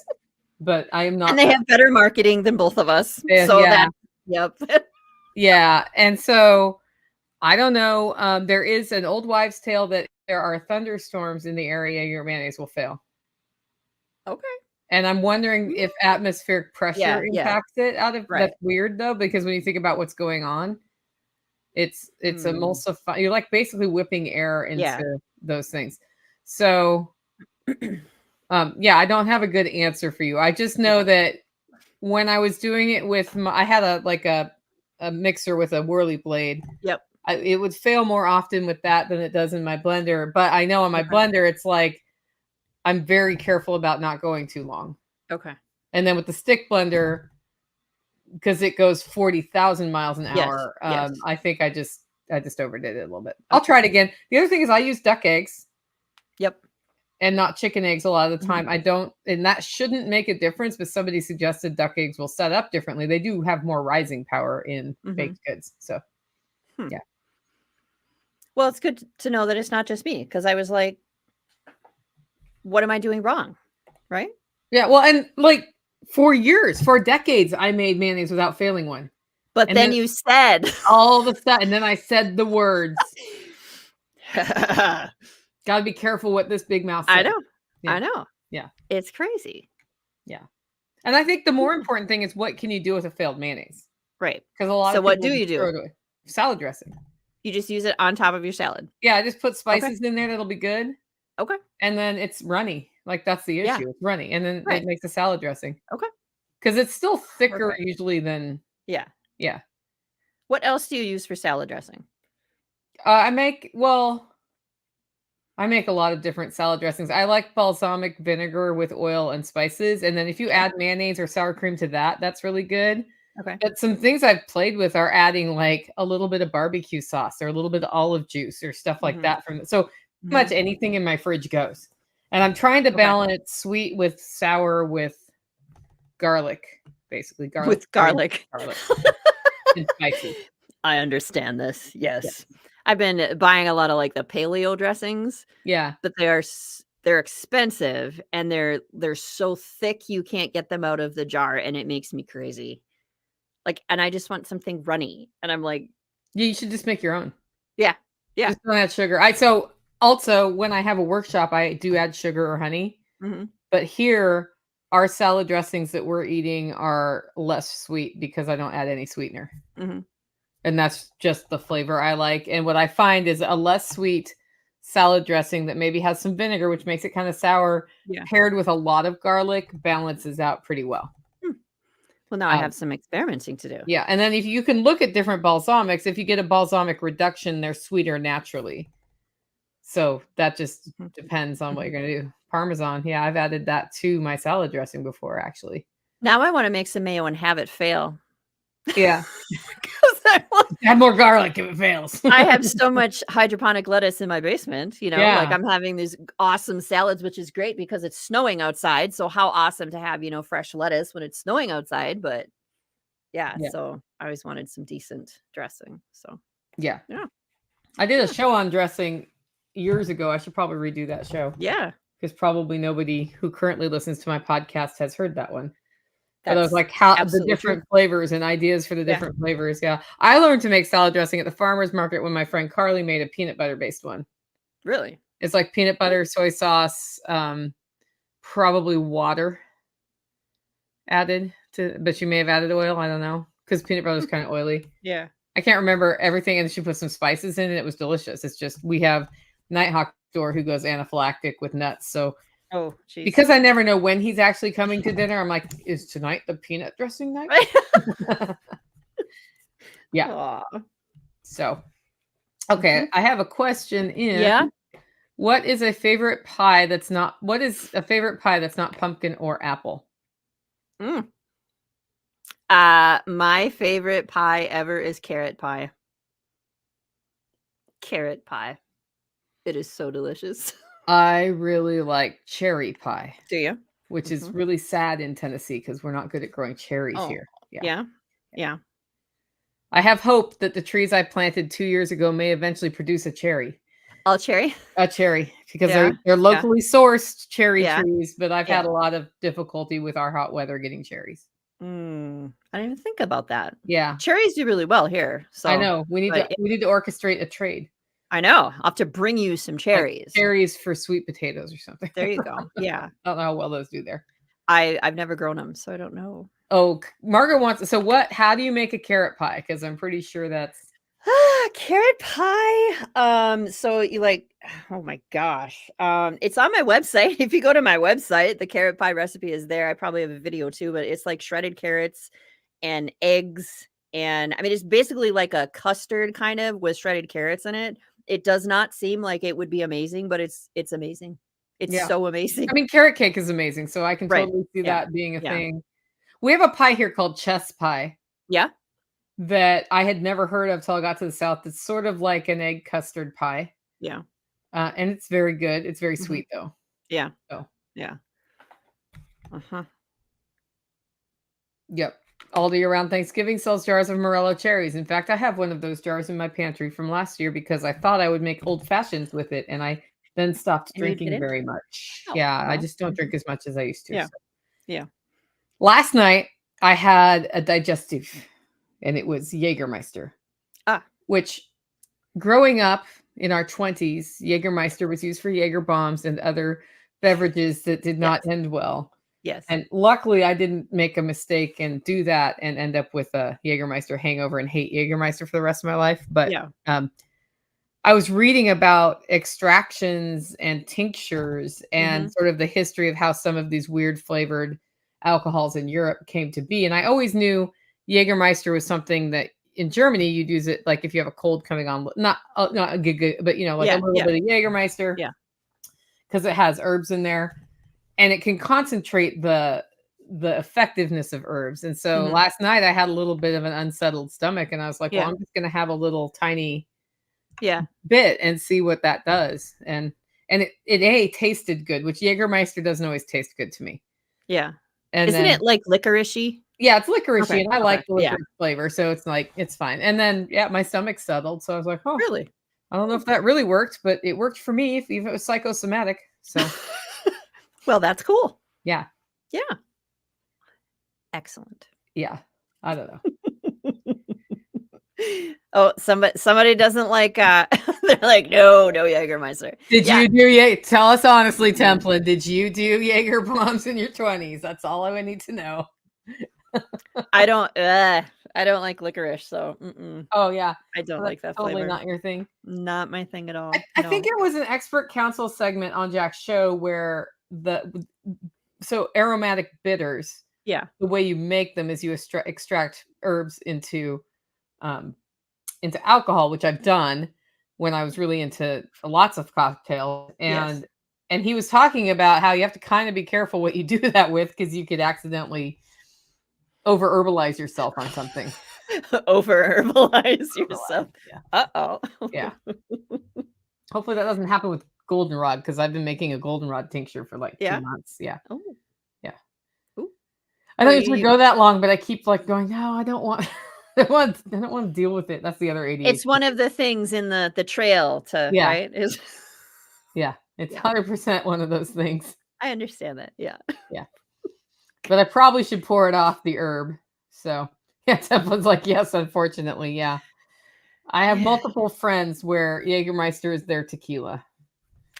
but I am And not they that. have better marketing than both of us, so Yeah, that yep. yeah. And so I don't know. There is an old wives' tale that there are thunderstorms in the area, your mayonnaise will fail. Okay. And I'm wondering Mm, if atmospheric pressure yeah, yeah, impacts it out of right. that's weird though, because when you think about what's going on, it's Mm, emulsify you're like basically whipping air yeah. into those things. So yeah, I don't have a good answer for you. I just know Okay. that when I was doing it with I had a mixer with a whirly blade. Yep. It would fail more often with that than it does in my blender. But I know on my Okay. blender, it's like I'm very careful about not going too long. Okay. And then with the stick blender, because it goes 40,000 miles an Yes, hour, yes. I just overdid it a little bit. I'll Okay. try it again. The other thing is I use duck eggs Yep. and not chicken eggs a lot of the Mhm, time. I don't, and that shouldn't make a difference, but somebody suggested duck eggs will set up differently. They do have more rising power in mhm. baked goods. So, Hmm. yeah. Well, it's good to know that it's not just me because I was like, "What am I doing wrong?" Right? Yeah. Well, and like for decades, I made mayonnaise without failing one. But And then then you said all of a sudden, then I said the words, I gotta be careful what this big mouth says. know. Yeah. I know. Yeah. It's crazy. Yeah. And I think the more Hmm. important thing is what can you do with a failed mayonnaise? Right. Because a lot So of what people do just you do? throw it away. Salad dressing. You just use it on top of your salad. Yeah, I just put Okay. spices in there that'll be good. Okay. And then it's runny. Like that's the Yeah. issue. It's runny. And then it Right. makes a salad dressing. Okay. Because it's still thicker Perfect. usually than Yeah. yeah. What else do you use for salad dressing? I make a lot of different salad dressings. I like balsamic vinegar with oil and spices. And then if you Okay. add mayonnaise or sour cream to that, that's really good. Okay. But some things I've played with are adding like a little bit of barbecue sauce or a little bit of olive juice or stuff like Mhm. that from so pretty much Mhm. anything in my fridge goes. And I'm trying to Okay. balance sweet with sour with garlic, basically garlic, With onion, garlic. garlic, and spicy. I understand this. Yeah. Yes. I've been buying a lot of, like, the paleo dressings, Yeah. but they're expensive, and they're so thick you can't get them out of the jar, and it makes me crazy. Like, and I just want something runny, and I'm like, Yeah, you should just make your own. "Yeah. Yeah. Just don't add sugar. I so also when I have a workshop, I do add sugar or honey. Mhm. But here, our salad dressings that we're eating are less sweet because I don't add any sweetener. Mhm. And that's just the flavor I like. And what I find is a less sweet salad dressing that maybe has some vinegar, which makes it kind of sour, Yeah. paired with a lot of garlic, balances out pretty well. Hmm. Well, now I Um, have some experimenting to do. yeah. And then if you can look at different balsamics, if you get a balsamic reduction, they're sweeter naturally. So that just Mhm. depends on what Mhm. you're going to do. Parmesan. Yeah. I've added that to my salad dressing before, actually. Now I wanna make some mayo and have it fail. Yeah. 'Cause Add more garlic if it fails. I have so much hydroponic lettuce in my basement, like, Yeah. I'm having these awesome salads, which is great because it's snowing outside, so how awesome to have, fresh lettuce when it's snowing outside, but Yeah, Yeah. so I always wanted some decent dressing. So Yeah. yeah. I did a show on dressing years ago. I should probably redo that show Yeah. because probably nobody who currently listens to my podcast has heard that one. But I was That's like, how the absolutely true. different flavors and ideas for the Yeah. different flavors. Yeah. I learned to make salad dressing at the farmer's market when my friend Carly made a peanut butter based one. Really? It's like peanut butter, soy sauce, probably water added to, but she may have added oil. I don't know. Because peanut butter is kind of oily. Yeah. I can't remember everything. And she put some spices in and it was delicious. It's just, we have Nighthawk store who goes anaphylactic with nuts. So Oh, jeez. because I never know when he's actually coming to dinner, I'm like, is tonight the peanut dressing night? Yeah. Aw. So, okay. Mhm. I have a question in. Yeah. What is a favorite pie that's not pumpkin or apple? Mm. My favorite pie ever is carrot pie. Carrot pie. It is so delicious. I really like cherry pie, Do you? which is Mhm. really sad in Tennessee because we're not good at growing cherries Oh, here. Yeah. yeah. Yeah. I have hope that the trees I planted 2 years ago may eventually produce a cherry. All cherry? A cherry, because Yeah. they're Yeah. locally sourced cherry Yeah. trees, but I've had Yeah. a lot of difficulty with our hot weather getting cherries. I didn't even think about that. Yeah. Cherries do really well here. So I know. We need but to orchestrate a trade. I know. I'll have to bring you some Like cherries. cherries for sweet potatoes or something. There you go. Yeah. I don't know how well those do there. I've never grown them, so I don't know. Oh, Margaret wants, so how do you make a carrot pie? Because I'm pretty sure that's Carrot pie. So you like, oh my gosh. It's on my website. If you go to my website, the carrot pie recipe is there. I probably have a video too, but it's like shredded carrots and eggs. And I mean, it's basically like a custard kind of with shredded carrots in it. It does not seem like it would be amazing, but it's amazing. It's yeah. so amazing. I mean, carrot cake is amazing, so I can Right. totally see Yeah. that being a Yeah. thing. We have a pie here called chess pie Yeah. that I had never heard of till I got to the South. It's sort of like an egg custard pie. Yeah. And it's very good. It's very Mhm. sweet though. Yeah. So, Yeah. Uh-huh. yep. Aldi around Thanksgiving sells jars of Morello cherries. In fact, I have one of those jars in my pantry from last year because I thought I would make old fashions with it, and I then stopped And you drinking didn't? very much. Oh, Yeah, I well. just don't drink as much as I used to. Yeah. So. Yeah. Last night I had a digestive, and it was Jägermeister. Which, growing up in our 20s, Jägermeister was used for Jaeger bombs and other beverages that did not end well. Yes. And luckily, I didn't make a mistake and do that and end up with a Jägermeister hangover and hate Jägermeister for the rest of my life. But Yeah. I was reading about extractions and tinctures and sort of the history of how some of these weird flavored alcohols in Europe came to be. And I always knew Jägermeister was something that in Germany you'd use it like if you have a cold coming on, not a good, but like a little bit of Jägermeister. Yeah. Because it has herbs in there. And it can concentrate the effectiveness of herbs. And so last night I had a little bit of an unsettled stomach and I was like, well, I'm just going to have a little tiny bit and see what that does. And it tasted good, which Jägermeister doesn't always taste good to me. Yeah. And isn't it like licorice-y? Yeah, it's licorice Okay, and I like the yeah. licorice flavor. So it's like, it's fine. And then, my stomach settled. So I was like, oh, Really? I don't know if that really worked, but it worked for me if even it was psychosomatic. So well, that's cool. Yeah. Yeah. Excellent. Yeah. I don't know. Oh, somebody doesn't like they're like, no Jägermeister. Did you do tell us honestly, Templin, did you do Jaeger bombs in your 20s? That's all I would need to know. I don't like licorice, so oh yeah, I don't like that totally flavor. Not your thing. Not my thing at all. I think it was an expert counsel segment on Jack's show where so aromatic bitters, the way you make them is you extract herbs into alcohol, which I've done when I was really into lots of cocktails. And he was talking about how you have to kind of be careful what you do that with because you could accidentally over herbalize yourself on something. Over herbalize yourself. Yeah. Uh-oh. Yeah. Hopefully that doesn't happen with goldenrod because I've been making a goldenrod tincture for like 2 months. Yeah. Oh. Yeah. Ooh. I Or don't usually you go that long, but I keep like going, no, I don't want, I don't want to deal with it. That's the other it's ADHD. one of the things in the trail to Yeah. right? Is Yeah. It's Yeah, 100% one of those things. I understand that, yeah. Yeah. But I probably should pour it off the herb. So, yeah, someone's like, yes, unfortunately. Yeah. I have Yeah. multiple friends where Jägermeister is their tequila.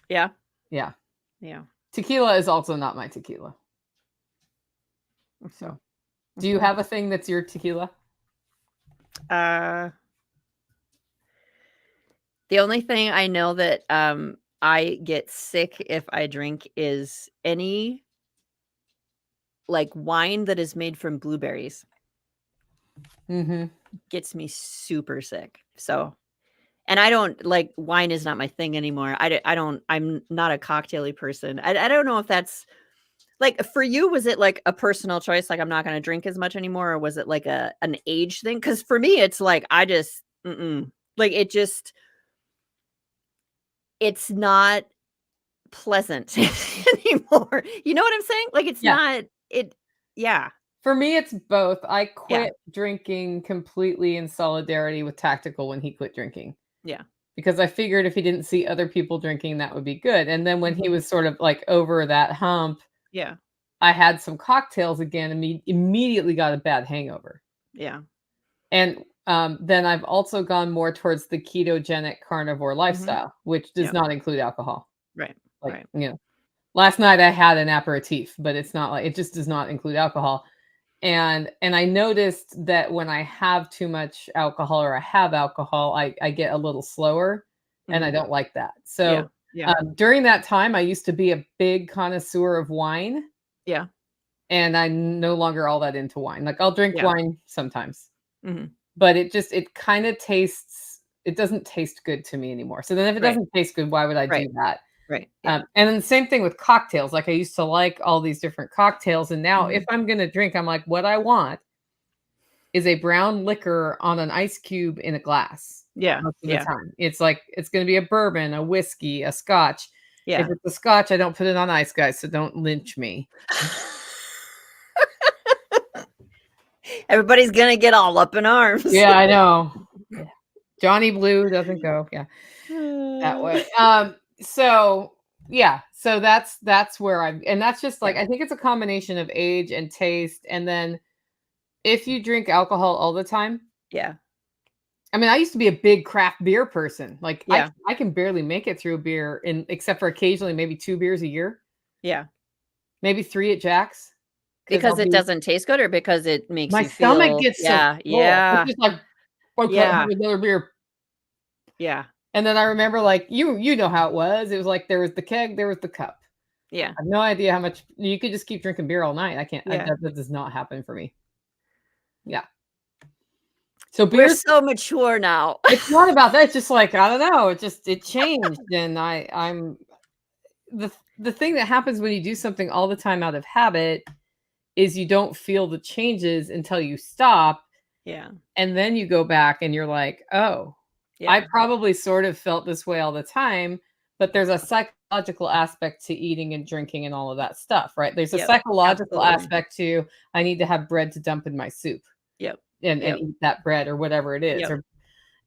Yeah, Yeah. yeah. Tequila is also not my tequila. Mhm, So, do you mhm. have a thing that's your tequila? Uh, the only thing I know that, I get sick if I drink is any, like, wine that is made from blueberries. Mm-hmm. Gets me super sick, so and I don't like, wine is not my thing anymore. I don't I'm not a cocktaily person. I don't know if that's like, for you, was it, like, a personal choice, like, "I'm not gonna drink as much anymore," or was it, like, an age thing? Because for me, it's like, I just mm-mm. Like, it just it's not pleasant anymore. You know what I'm saying? Like, it's Yeah. not it yeah, For me, it's both. I yeah, quit drinking completely in solidarity with Tactical when he quit drinking yeah. because I figured if he didn't see other people drinking, that would be good. And then when he Mhm. was sort of like over that hump, Yeah, I had some cocktails again and immediately got a bad hangover. yeah. And then I've also gone more towards the ketogenic carnivore Mhm. lifestyle, which does Yep. not include alcohol. Right, Like, right. last night I had an aperitif, but it's not like it just does not include alcohol. And I noticed that when I have too much alcohol or I have alcohol, I get a little slower, and I Mhm. don't like that. Yeah, So, yeah, during that time, I used to be a big connoisseur of wine, yeah, and I'm no longer all that into wine. Like, I'll drink yeah. wine sometimes, Mhm. but it kinda tastes it doesn't taste good to me anymore. So then if it Right, doesn't taste good, why would I right, do that? right. Yeah. And then the same thing with cocktails. Like, I used to like all these different cocktails, and now if Mhm. I'm gonna drink, I'm like, what I want is a brown liquor on an ice cube in a glass Yeah, most of the yeah, time. It's like it's gonna be a bourbon, a whiskey, a scotch. If yeah. it's a scotch, I don't put it on ice, guys, so don't lynch me. Everybody's gonna get all up in arms. Yeah, I know. Yeah. Johnny Blue doesn't go, yeah, that way. So yeah, so that's where I'm and that's just like Yeah, I think it's a combination of age and taste, and then if you drink alcohol all the time, yeah, I mean, I used to be a big craft beer person. Like, yeah, I can barely make it through a beer in except for occasionally maybe 2 beers a year, yeah. maybe 3 at Jack's, because 'cause Because I'll it be doesn't taste good or because it makes my you stomach feel gets so yeah, full. It's yeah, just like, "Okay, have yeah, another beer." yeah, And then I remember, like, you know how it was. It was like there was the keg, there was the cup. yeah, I have no idea how much you could just keep drinking beer all night. I can't yeah. that does not happen for me. Yeah. So We're beer's so mature now. it's not about that, it's just like, I don't know, it changed, and I'm the thing that happens when you do something all the time out of habit is you don't feel the changes until you stop, Yeah, and then you go back and you're like, "Oh, I yeah, probably sort of felt this way all the time," but there's a psychological aspect to eating and drinking and all of that stuff, right? There's a yep, psychological absolutely. aspect to, I need to have bread to dump in my soup Yep, and yep, eat that bread or whatever it is, yep, or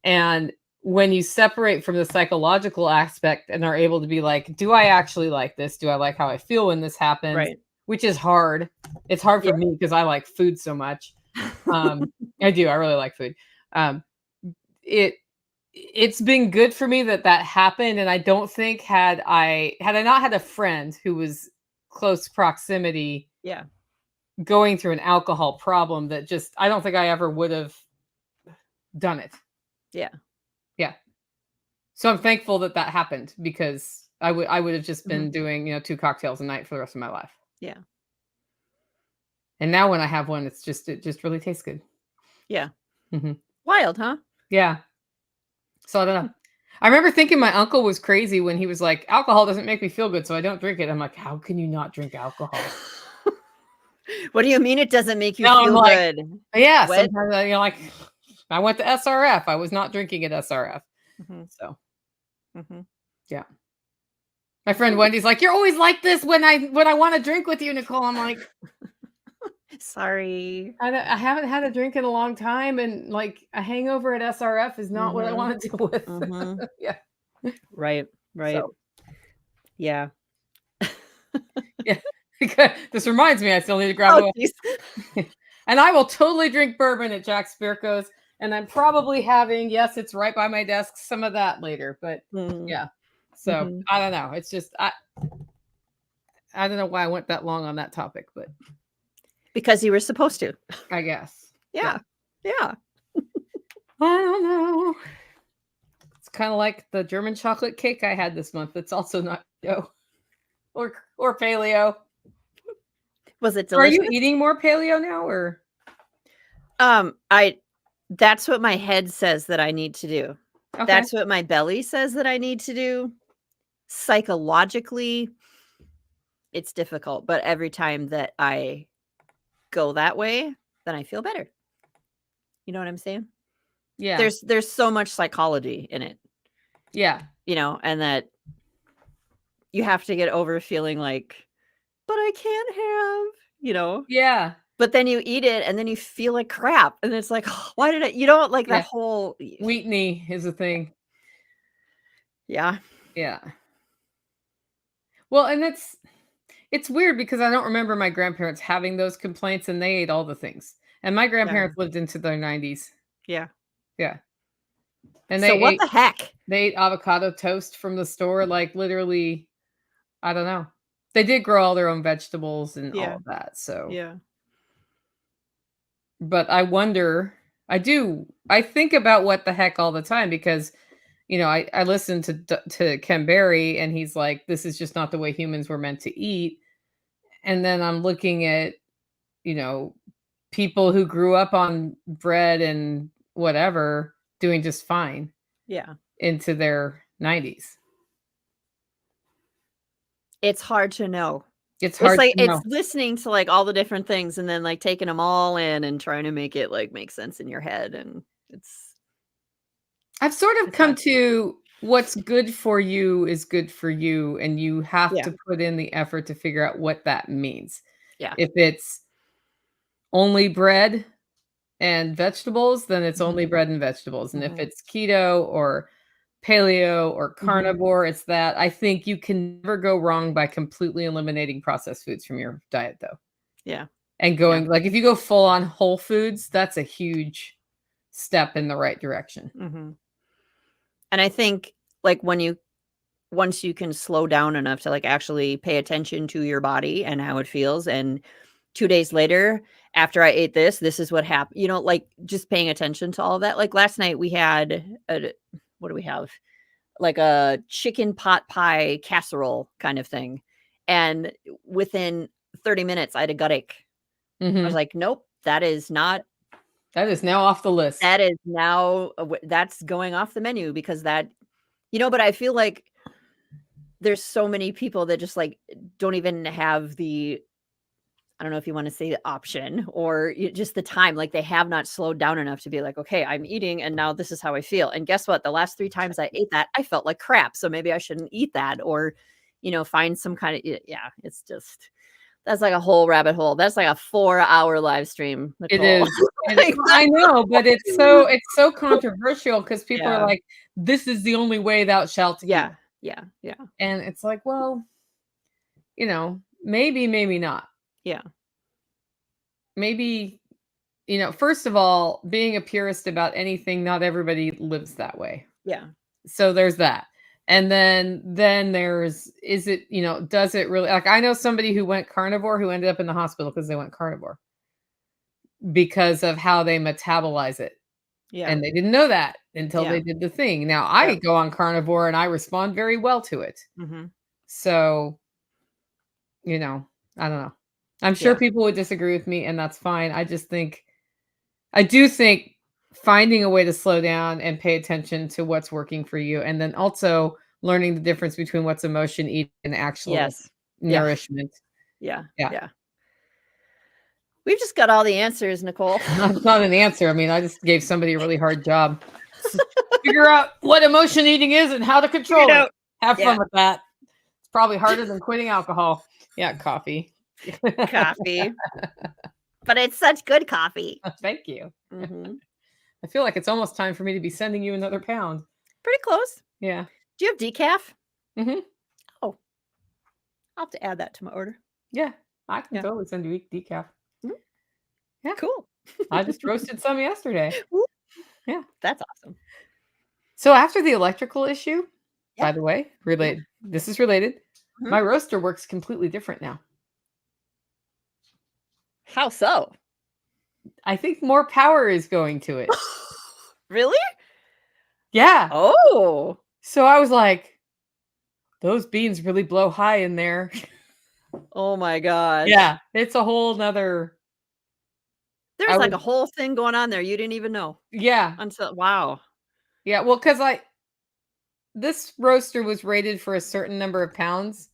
and when you separate from the psychological aspect and are able to be like, "Do I actually like this? Do I like how I feel when this happens?" right. Which is hard. It's hard Yeah. for me because I like food so much. Um, I do, I really like food. Um, it it's been good for me that that happened, and I don't think had I not had a friend who was close proximity Yeah, going through an alcohol problem that just I don't think I ever would have done it. yeah, Yeah. So I'm thankful that that happened because I would have just mhm, been doing, 2 cocktails a night for the rest of my life. yeah, And now when I have one, it just really tastes good. yeah. Mhm. Wild, huh? Yeah. So I don't know. I remember thinking my uncle was crazy when he was like, "Alcohol doesn't make me feel good, so I don't drink it." I'm like, "How can you not drink alcohol?" What do you mean it doesn't make you Now I'm feel like, good? "Yeah, What? sometimes like I went to SRF. I was not drinking at SRF." Mhm, So, mhm. yeah. My friend Wendy's like, "You're always like this when I wanna drink with you, Nicole." I'm like, Sorry. I haven't had a drink in a long time, and like a hangover at SRF is not what I Mhm. want to deal with. Mhm. Yeah. Right. Right. So Yeah. yeah. This reminds me, I still need to grab Oh, a jeez. and I will totally drink bourbon at Jack Spirko's. And I'm probably having, yes, it's right by my desk, some of that later. But Mhm. yeah. So Mhm. I don't know. It's just I don't know why I went that long on that topic, but Because you were supposed to. I guess. Yeah. Yeah. Yeah. I don't know. It's kind of like the German chocolate cake I had this month. It's also not keto or paleo. Was it Are you delicious? eating more paleo now or I that's what my head says that I need to do. okay? That's what my belly says that I need to do. Psychologically, it's difficult, but every time that I go that way, then I feel better. You know what I'm saying? Yeah. There's so much psychology in it, Yeah. and that you have to get over feeling like, "But I can't have," you know? Yeah. But then you eat it and then you feel like crap, and it's like, "Why did I," like that Yeah. whole Wheatney is a thing. yeah. Yeah. Well, and it's weird because I don't remember my grandparents having those complaints and they ate all the things. And my Yeah. grandparents lived into their 90s. Yeah. Yeah. And So what the heck? they ate avocado toast from the store like literally, I don't know. They did grow all their own vegetables and all Yeah. of that. So, Yeah. but I wonder, I think about what the heck all the time because I listened to Ken Berry and he's like, this is just not the way humans were meant to eat. And then I'm looking at, you know, people who grew up on bread and whatever doing just fine Yeah. into their 90s. It's hard to know. It's It's hard like to it's know. listening to, like, all the different things and then, like, taking them all in and trying to make it, like, make sense in your head, and I've sort of it's come hard. to what's good for you is good for you, and you have Yeah. to put in the effort to figure out what that means. Yeah. If it's only bread and vegetables, then it's only Mhm. bread and vegetables. And if Mhm. it's keto or paleo or Mhm. carnivore, it's that. I think you can never go wrong by completely eliminating processed foods from your diet, though. Yeah. And Yeah. going like if you go full on whole foods, that's a huge step in the right direction. Mhm. And I think, like, once you can slow down enough to, like, actually pay attention to your body and how it feels, and 2 days later, after I ate this is what happened, like, just paying attention to all of that. Like, last night we had a what do we have? Like a chicken pot pie casserole kind of thing, and within 30 minutes, I had a gut ache. I was Mhm. like, "Nope, that is not That is now off the list. that is now, that's going off the menu," because but I feel like there's so many people that just, like, don't even have the I don't know if you wanna say the option or just the time, like, they have not slowed down enough to be like, "Okay, I'm eating, and now this is how I feel," and guess what? The last 3 times I ate that, I felt like crap, so maybe I shouldn't eat that, or, find some kinda yeah, it's just that's like a whole rabbit hole. That's like a 4-hour live stream, It Nicole. is. It Like, well, I know, but it's so controversial because people are yeah. like, "This is the only way thou shalt eat." Yeah. Yeah. Yeah. And it's like, well, maybe, maybe not. Yeah. Maybe, first of all, being a purist about anything, not everybody lives that way. Yeah. So there's that. And then there's is it, does it really like I know somebody who went carnivore who ended up in the hospital because they went carnivore because of how they metabolize it. Yeah. And they didn't know that until Yeah. they did the thing. Now I Yep. go on carnivore and I respond very well to it. Mhm. So, you know, I don't know. I'm sure Yeah. people would disagree with me and that's fine. I do think finding a way to slow down and pay attention to what's working for you and then also learning the difference between what's emotion eating and actual Yes. Yeah. nourishment. Yeah. Yeah. Yeah. We've just got all the answers, Nicole. That's not an answer. I mean, I just gave somebody a really hard job. Figure out what emotion eating is and how to Figure it control it. out. Have Yeah. fun with that. It's probably harder than quitting alcohol. Yeah, coffee. Coffee. But it's such good coffee. Thank you. Mm-hmm. I feel like it's almost time for me to be sending you another pound. Pretty close. Yeah. Do you have decaf? Mm-hmm. Oh, I'll have to add that to my order. Yeah. I can Yeah. totally send you decaf. Mhm. Yeah. Cool. I just roasted some yesterday. Woo. Yeah. That's awesome. So after the electrical issue, by Yeah. the way, Yeah. this is related. Mhm. My roaster works completely different now. How so? I think more power is going to it. Really? Yeah. Oh. So I was like, those beans really blow high in there. Oh my gosh. Yeah. It's a whole nother. There's I like was, a whole thing going on there you didn't even know yeah. until wow. Yeah. Well, because this roaster was rated for a certain number of pounds.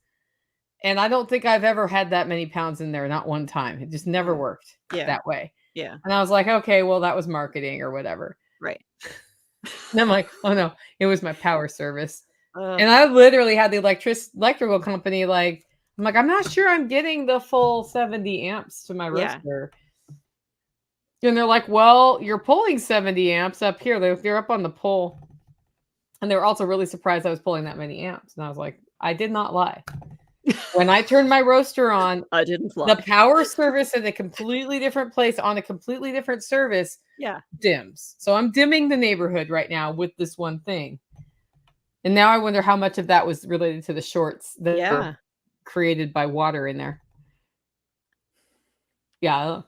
And I don't think I've ever had that many pounds in there, not one time. It just never Mm. worked Yeah. that way. Yeah. And I was like, okay, well, that was marketing or whatever. Right. And I'm like, oh no, it was my power service. Ugh. And I literally had the electrical company I'm like, I'm not sure I'm getting the full 70 amps to my Yeah. roaster. And they're like, well, you're pulling 70 amps up here. They're up on the pole. And they were also really surprised I was pulling that many amps. And I was like, I did not lie. When I turned my roaster on, I didn't lie. the power service in a completely different place on a completely different service Yeah. dims. So I'm dimming the neighborhood right now with this one thing. And now I wonder how much of that was related to the shorts that Yeah. were created by water in there. Yeah.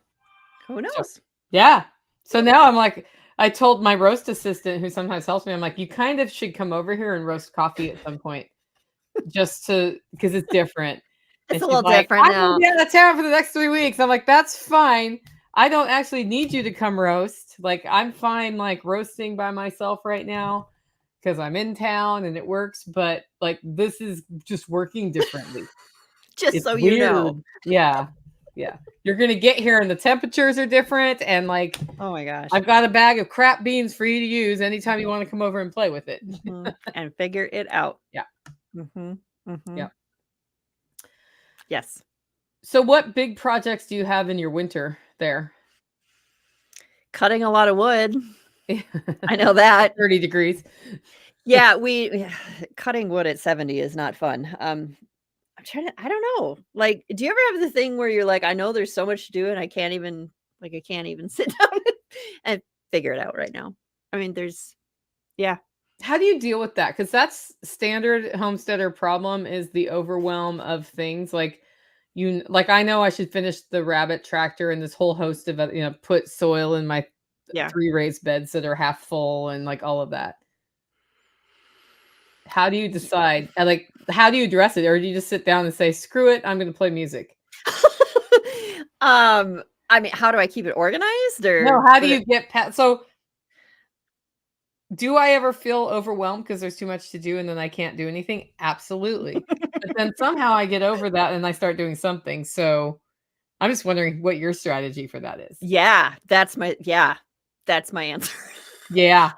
Who So, knows? yeah. So now I'm like, I told my roast assistant who sometimes helps me, I'm like, you kind of should come over here and roast coffee at some point just because it's different. It's And a she's little like, different I'm going to now. be out of town for the next 3 weeks. I'm like, that's fine. I don't actually need you to come roast. Like, I'm fine, like, roasting by myself right now because I'm in town and it works. But, like, this is just working differently. Just It's so you weird. know. Yeah. Yeah. You're going to get here and the temperatures are different. And, like, Oh my gosh. I've got a bag of crap beans for you to use anytime you want to come over and play with it. Mhm. And figure it out. Yeah. Mm-hmm. Mm-hmm. Yeah. Yes. So what big projects do you have in your winter there? Cutting a lot of wood. I know that. 30 degrees. Yeah, cutting wood at 70 is not fun. I'm trying to I don't know. Like, do you ever have the thing where you're like, I know there's so much to do and I can't even sit down and figure it out right now. I mean, yeah. How do you deal with that? Because that's standard homesteader problem is the overwhelm of things. Like I know I should finish the rabbit tractor and this whole host of put soil in my Yeah. 3 raised beds that are half full and like all of that. How do you decide? Like, how do you address it? Or do you just sit down and say, screw it, I'm going to play music? I mean, how do I keep it organized No, how do you get past? So do I ever feel overwhelmed because there's too much to do and then I can't do anything? Absolutely. But then somehow I get over that and I start doing something. So I'm just wondering what your strategy for that is. Yeah, that's my answer. Yeah.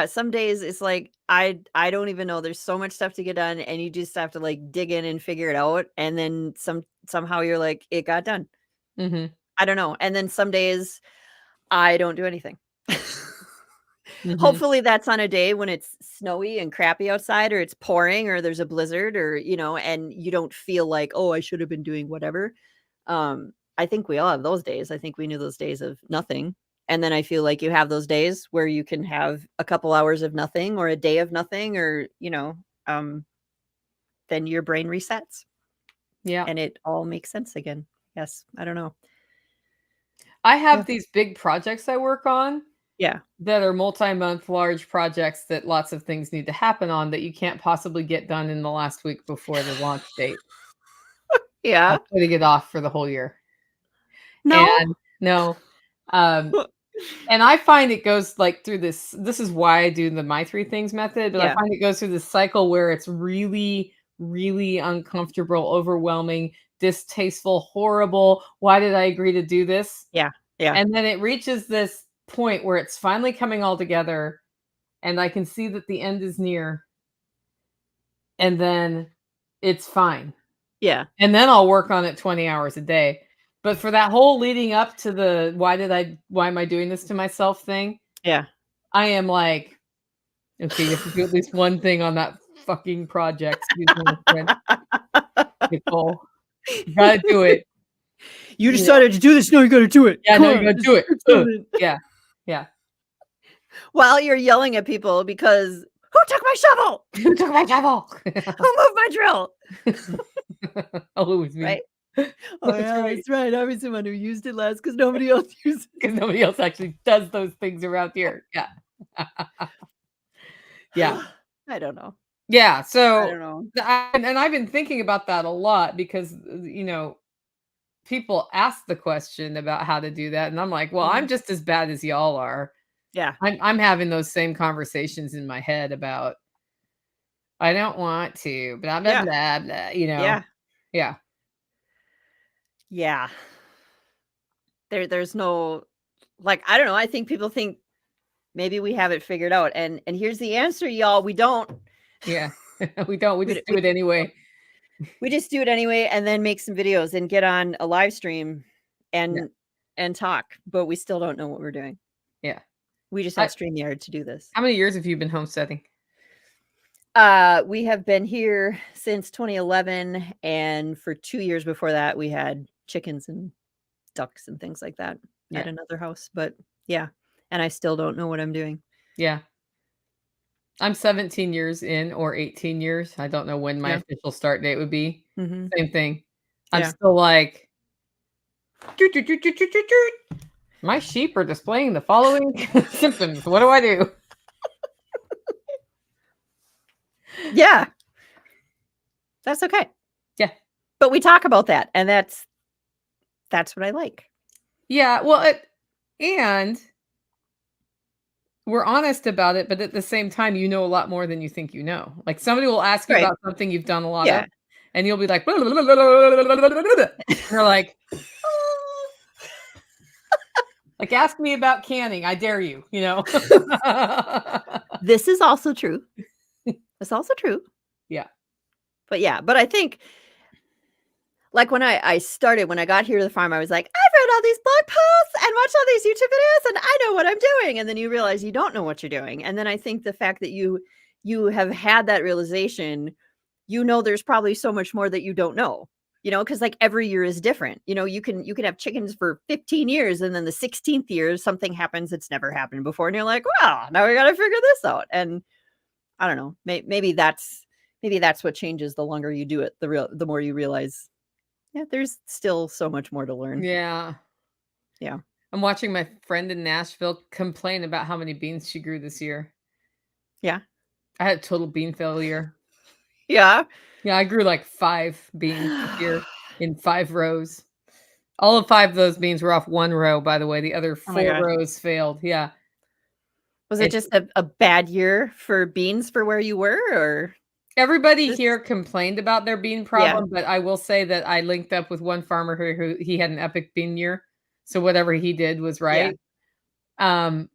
Some days it's like I don't even know. There's so much stuff to get done and you just have to like dig in and figure it out. And then somehow you're like, it got done. Mm-hmm. I don't know. And then some days I don't do anything. Mm-hmm. Hopefully that's on a day when it's snowy and crappy outside or it's pouring or there's a blizzard or, and you don't feel like, oh, I should have been doing whatever. I think we all have those days. I think we knew those days of nothing. And then I feel like you have those days where you can have a couple hours of nothing or a day of nothing or, then your brain resets. Yeah. And it all makes sense again. Yes. I don't know. I have these big projects I work on. Yeah. That are multi-month large projects that lots of things need to happen on that you can't possibly get done in the last week before the launch date. Yeah. I'm putting it off for the whole year. No. And no. And I find it goes like through this is why I do the my 3 things method, but I find it goes through this cycle where it's really, really uncomfortable, overwhelming, distasteful, horrible. Why did I agree to do this? Yeah. Yeah. And then it reaches this point where it's finally coming all together and I can see that the end is near. And then it's fine. Yeah. And then I'll work on it 20 hours a day. But for that whole leading up to the why am I doing this to myself thing, Yeah. I am like, okay, you have to do at least one thing on that fucking project. Excuse me, my friend, Nicole. You gotta do it. You You know? decided to do this. No, you got to do it. Yeah, Come no, you on, gotta just do it. keep doing it. Yeah, yeah. While you're yelling at people because who took my shovel? Who took my shovel? Who moved my drill? Oh, it was me. Right? Oh, That's yeah, right. that's right. I was the one who used it last because nobody else used it. Because nobody else actually does those things around here. Yeah. Yeah. I don't know. Yeah. I So, don't know. and I've been thinking about that a lot because, people ask the question about how to do that. And I'm like, well, I'm Mhm. just as bad as y'all are. Yeah. I'm having those same conversations in my head about, I don't want to, blah, blah, Yeah. blah, blah, Yeah. Yeah. Yeah. There's no, like, I don't know. I think people think maybe we have it figured out. And here's the answer, y'all. We don't. Yeah. We don't. We We, just we, do it anyway. we just do it anyway and then make some videos and get on a live stream Yeah. and talk, but we still don't know what we're doing. Yeah. We just I, have StreamYard to do this. how many years have you been homesteading? We have been here since 2011, and for 2 years before that, we had chickens and ducks and things like that Yeah. at another house. But yeah, and I still don't know what I'm doing. Yeah. I'm 17 years in or 18 years. I don't know when my Yeah. official start date would be. Hmm. Same thing. I'm Yeah. still like, "Doot, doot, doot, doot, doot, doot, doot. My sheep are displaying the following symptoms. What do I do?" Yeah. That's okay. Yeah. But we talk about that, and that's what I like. Yeah. Well, and we're honest about it, but at the same time, you know a lot more than you think you know. Like somebody will ask you Right. about something you've done a lot of, Yeah. and you'll be like, and you're like, ask me about canning. I dare you, This is also true. It's also true. Yeah. But yeah, but I think like when I started, when I got here to the farm, I was like, I've read all these blog posts and watched all these YouTube videos and I know what I'm doing. And then you realize you don't know what you're doing. And then I think the fact that you have had that realization, there's probably so much more that you don't know. Because like every year is different. You can have chickens for 15 years and then the 16th year something happens that's never happened before. And you're like, well, now we gotta figure this out. And I don't know. Maybe that's what changes the longer you do it, the more you realize, yeah, there's still so much more to learn. Yeah. Yeah. I'm watching my friend in Nashville complain about how many beans she grew this year. Yeah. I had total bean failure. Yeah. Yeah, I grew like 5 beans this year in 5 rows. All of 5 of those beans were off 1 row, by the way. The other Oh my 4 God. rows failed. Yeah. Was it And just a bad year for beans for where you were, or everybody just here complained about their bean yeah. problem, but I will say that I linked up with one farmer who he had an epic bean year. So whatever he did was Yeah. right.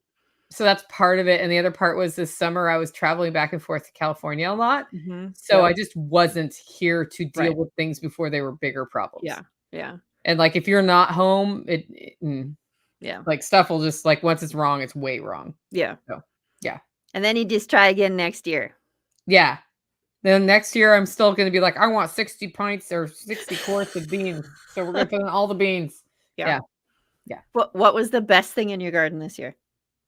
So that's part of it, and the other part was this summer I was traveling back and forth to California a lot, so Yep. I just wasn't here to deal Right. with things before they were bigger problems. Yeah. Yeah. And, like, if you're not home, Yeah. like, stuff will just like, once it's wrong, it's way wrong. Yeah. So, yeah. And then you just try again next year. Yeah. Then next year, I'm still gonna be like, "I want 60 pints or 60 quarts of beans, so we're gonna put in all the beans." Yeah. Yeah. Yeah. What was the best thing in your garden this year?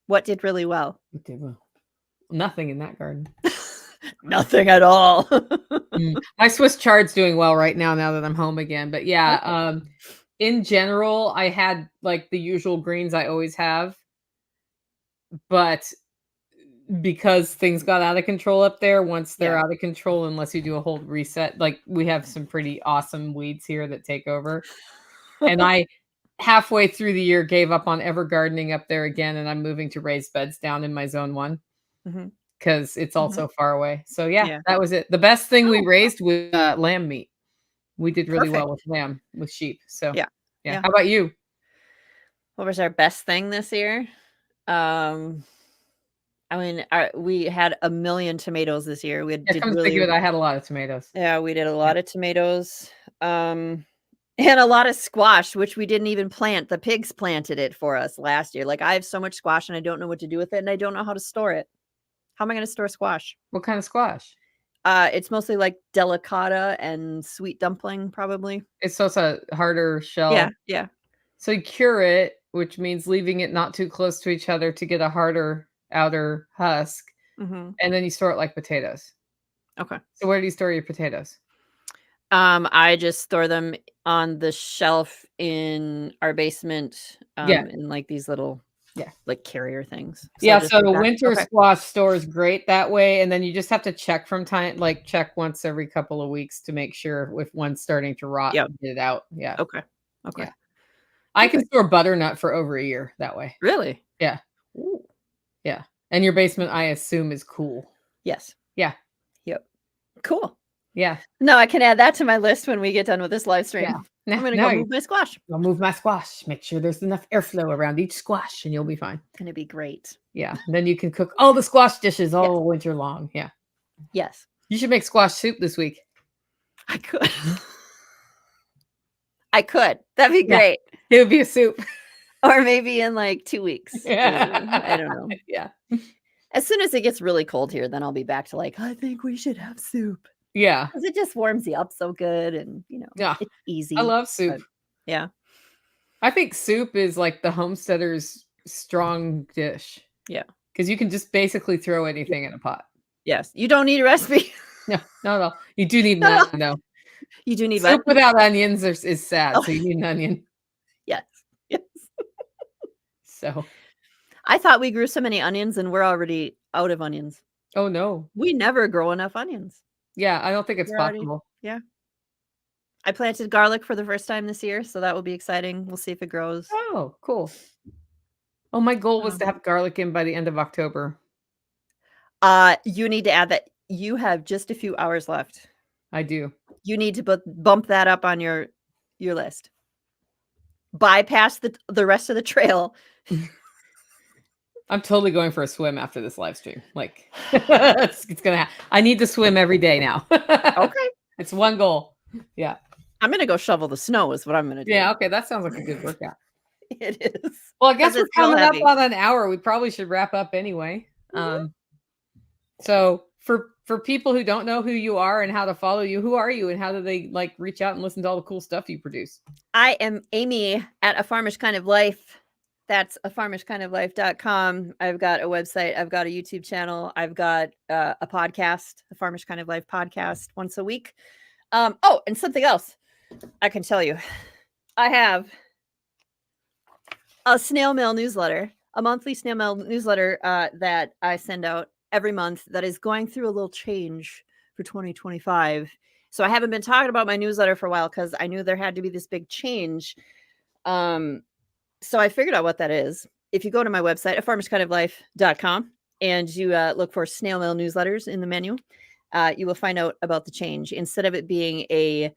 What did really well? It did well. Nothing in that garden. Nothing at all. My Swiss chard's doing well right now that I'm home again, but yeah, Okay. in general, I had, like, the usual greens I always have, but because things got out of control up there, once they're Yeah. out of control, unless you do a whole reset, like, we have some pretty awesome weeds here that take over, and I halfway through the year gave up on ever gardening up there again, and I'm moving to raised beds down in my zone 1. Mhm. Because it's all Mhm. so far away. So, yeah, Yeah. that was it. The best thing we Oh, raised was, lamb meat. We did really well with perfect. lamb, with sheep. So, Yeah. yeah. Yeah. How about you? What was our best thing this year? Um, I mean, we had a million tomatoes this year. We Yeah, did come to think really, of it, I had a lot of tomatoes. yeah, we did a Yeah. lot of tomatoes. And a lot of squash, which we didn't even plant. The pigs planted it for us last year. Like, I have so much squash and I don't know what to do with it, and I don't know how to store it. How am I going to store squash? What kind of squash? It's mostly like delicata and sweet dumpling, probably. It's a harder shell. Yeah, yeah. So you cure it, which means leaving it not too close to each other to get a harder outer husk, Mhm. and then you store it like potatoes. Okay. So where do you store your potatoes? I just store them on the shelf in our basement, Yeah. in like these little, Yeah. like carrier things. Yeah, just so like the that. winter Okay. squash stores great that way, and then you just have to check from time, like check once every couple of weeks to make sure if one's starting to rot Yep. and get it out. Yeah. Okay. Okay. Yeah. I can Okay. store butternut for over a year that way. Really? Yeah. Ooh. Yeah. And your basement, I assume, is cool. Yes. Yeah. Yep. Cool. Yeah. No, I can add that to my list when we get done with this live stream. Yeah. I'm gonna No, go move my squash. I'll move my squash. Make sure there's enough airflow around each squash and you'll be fine. Gonna be great. Yeah. Then you can cook all the squash dishes all Yes. winter long. Yeah. Yes. You should make squash soup this week. I could. I could. That'd be Yeah. great. It would be a soup. Or maybe in like 2 weeks. Yeah. I don't know. Yeah. As soon as it gets really cold here, then I'll be back to like, I think we should have soup. Yeah. Because it just warms you up so good and, Yeah. it's easy. I love soup. Yeah. I think soup is like the homesteader's strong dish. Yeah. Because you can just basically throw anything in a pot. Yes. You don't need a recipe. No, not at all. You do need an No. onion, though. You do need Soup what? without onions is sad, Oh. so you need an onion. Yes. Yes. So, I thought we grew so many onions and we're already out of onions. oh no. We never grow enough onions. Yeah, I don't think it's We're already- possible. Yeah. I planted garlic for the first time this year, so that will be exciting. We'll see if it grows. Oh, cool. Oh, my goal was to Um, have garlic in by the end of October. You need to add that you have just a few hours left. I do. You need to bump that up on your list. Bypass the rest of the trail. I'm totally going for a swim after this live stream. Like, it's gonna. I need to swim every day now. Okay. It's one goal. Yeah. I'm gonna go shovel the snow is what I'm gonna do. Yeah. Okay. That sounds like a good workout. It is. Well, I guess 'Cause we're it's real coming up heavy. on an hour. We probably should wrap up anyway. So for people who don't know who you are and how to follow you, who are you and how do they like reach out and listen to all the cool stuff you produce? I am Amy at A Farmish Kind of Life. That's afarmishkindoflife.com. I've got a website. I've got a YouTube channel. I've got a podcast, the Farmish Kind of Life podcast, once a week. Oh, and something else I can tell you. I have a snail mail newsletter, a monthly snail mail newsletter that I send out every month that is going through a little change for 2025. So I haven't been talking about my newsletter for a while because I knew there had to be this big change. So I figured out what that is. If you go to my website, afarmishkindoflife.com, and you look for snail mail newsletters in the menu, you will find out about the change. Instead of it being a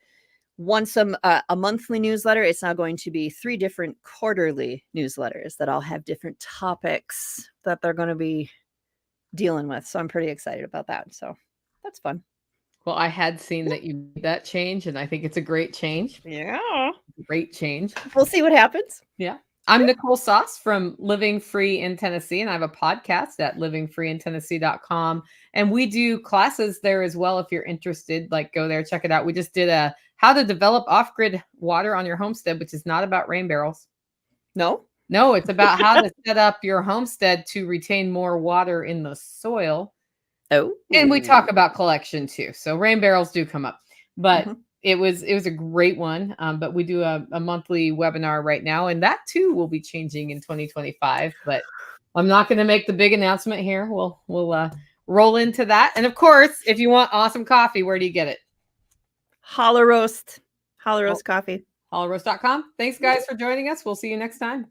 monthly newsletter, it's now going to be 3 different quarterly newsletters that all have different topics that they're going to be dealing with. So I'm pretty excited about that. So that's fun. Well, I had seen that you made that change, and I think it's a great change. Yeah. Great change. We'll see what happens. Yeah. I'm Nicole Sauce from Living Free in Tennessee, and I have a podcast at livingfreeintennessee.com. And we do classes there as well. If you're interested, like go there, check it out. We just did a how to develop off-grid water on your homestead, which is not about rain barrels. No? No, it's about how to set up your homestead to retain more water in the soil. Oh. And we talk about collection too. So rain barrels do come up, but Mhm. it was a great one. But we do a monthly webinar right now, and that too will be changing in 2025. But I'm not going to make the big announcement here. We'll roll into that. And of course, if you want awesome coffee, where do you get it? Hollow Roast coffee. Hollowroast.com. Thanks guys for joining us. We'll see you next time.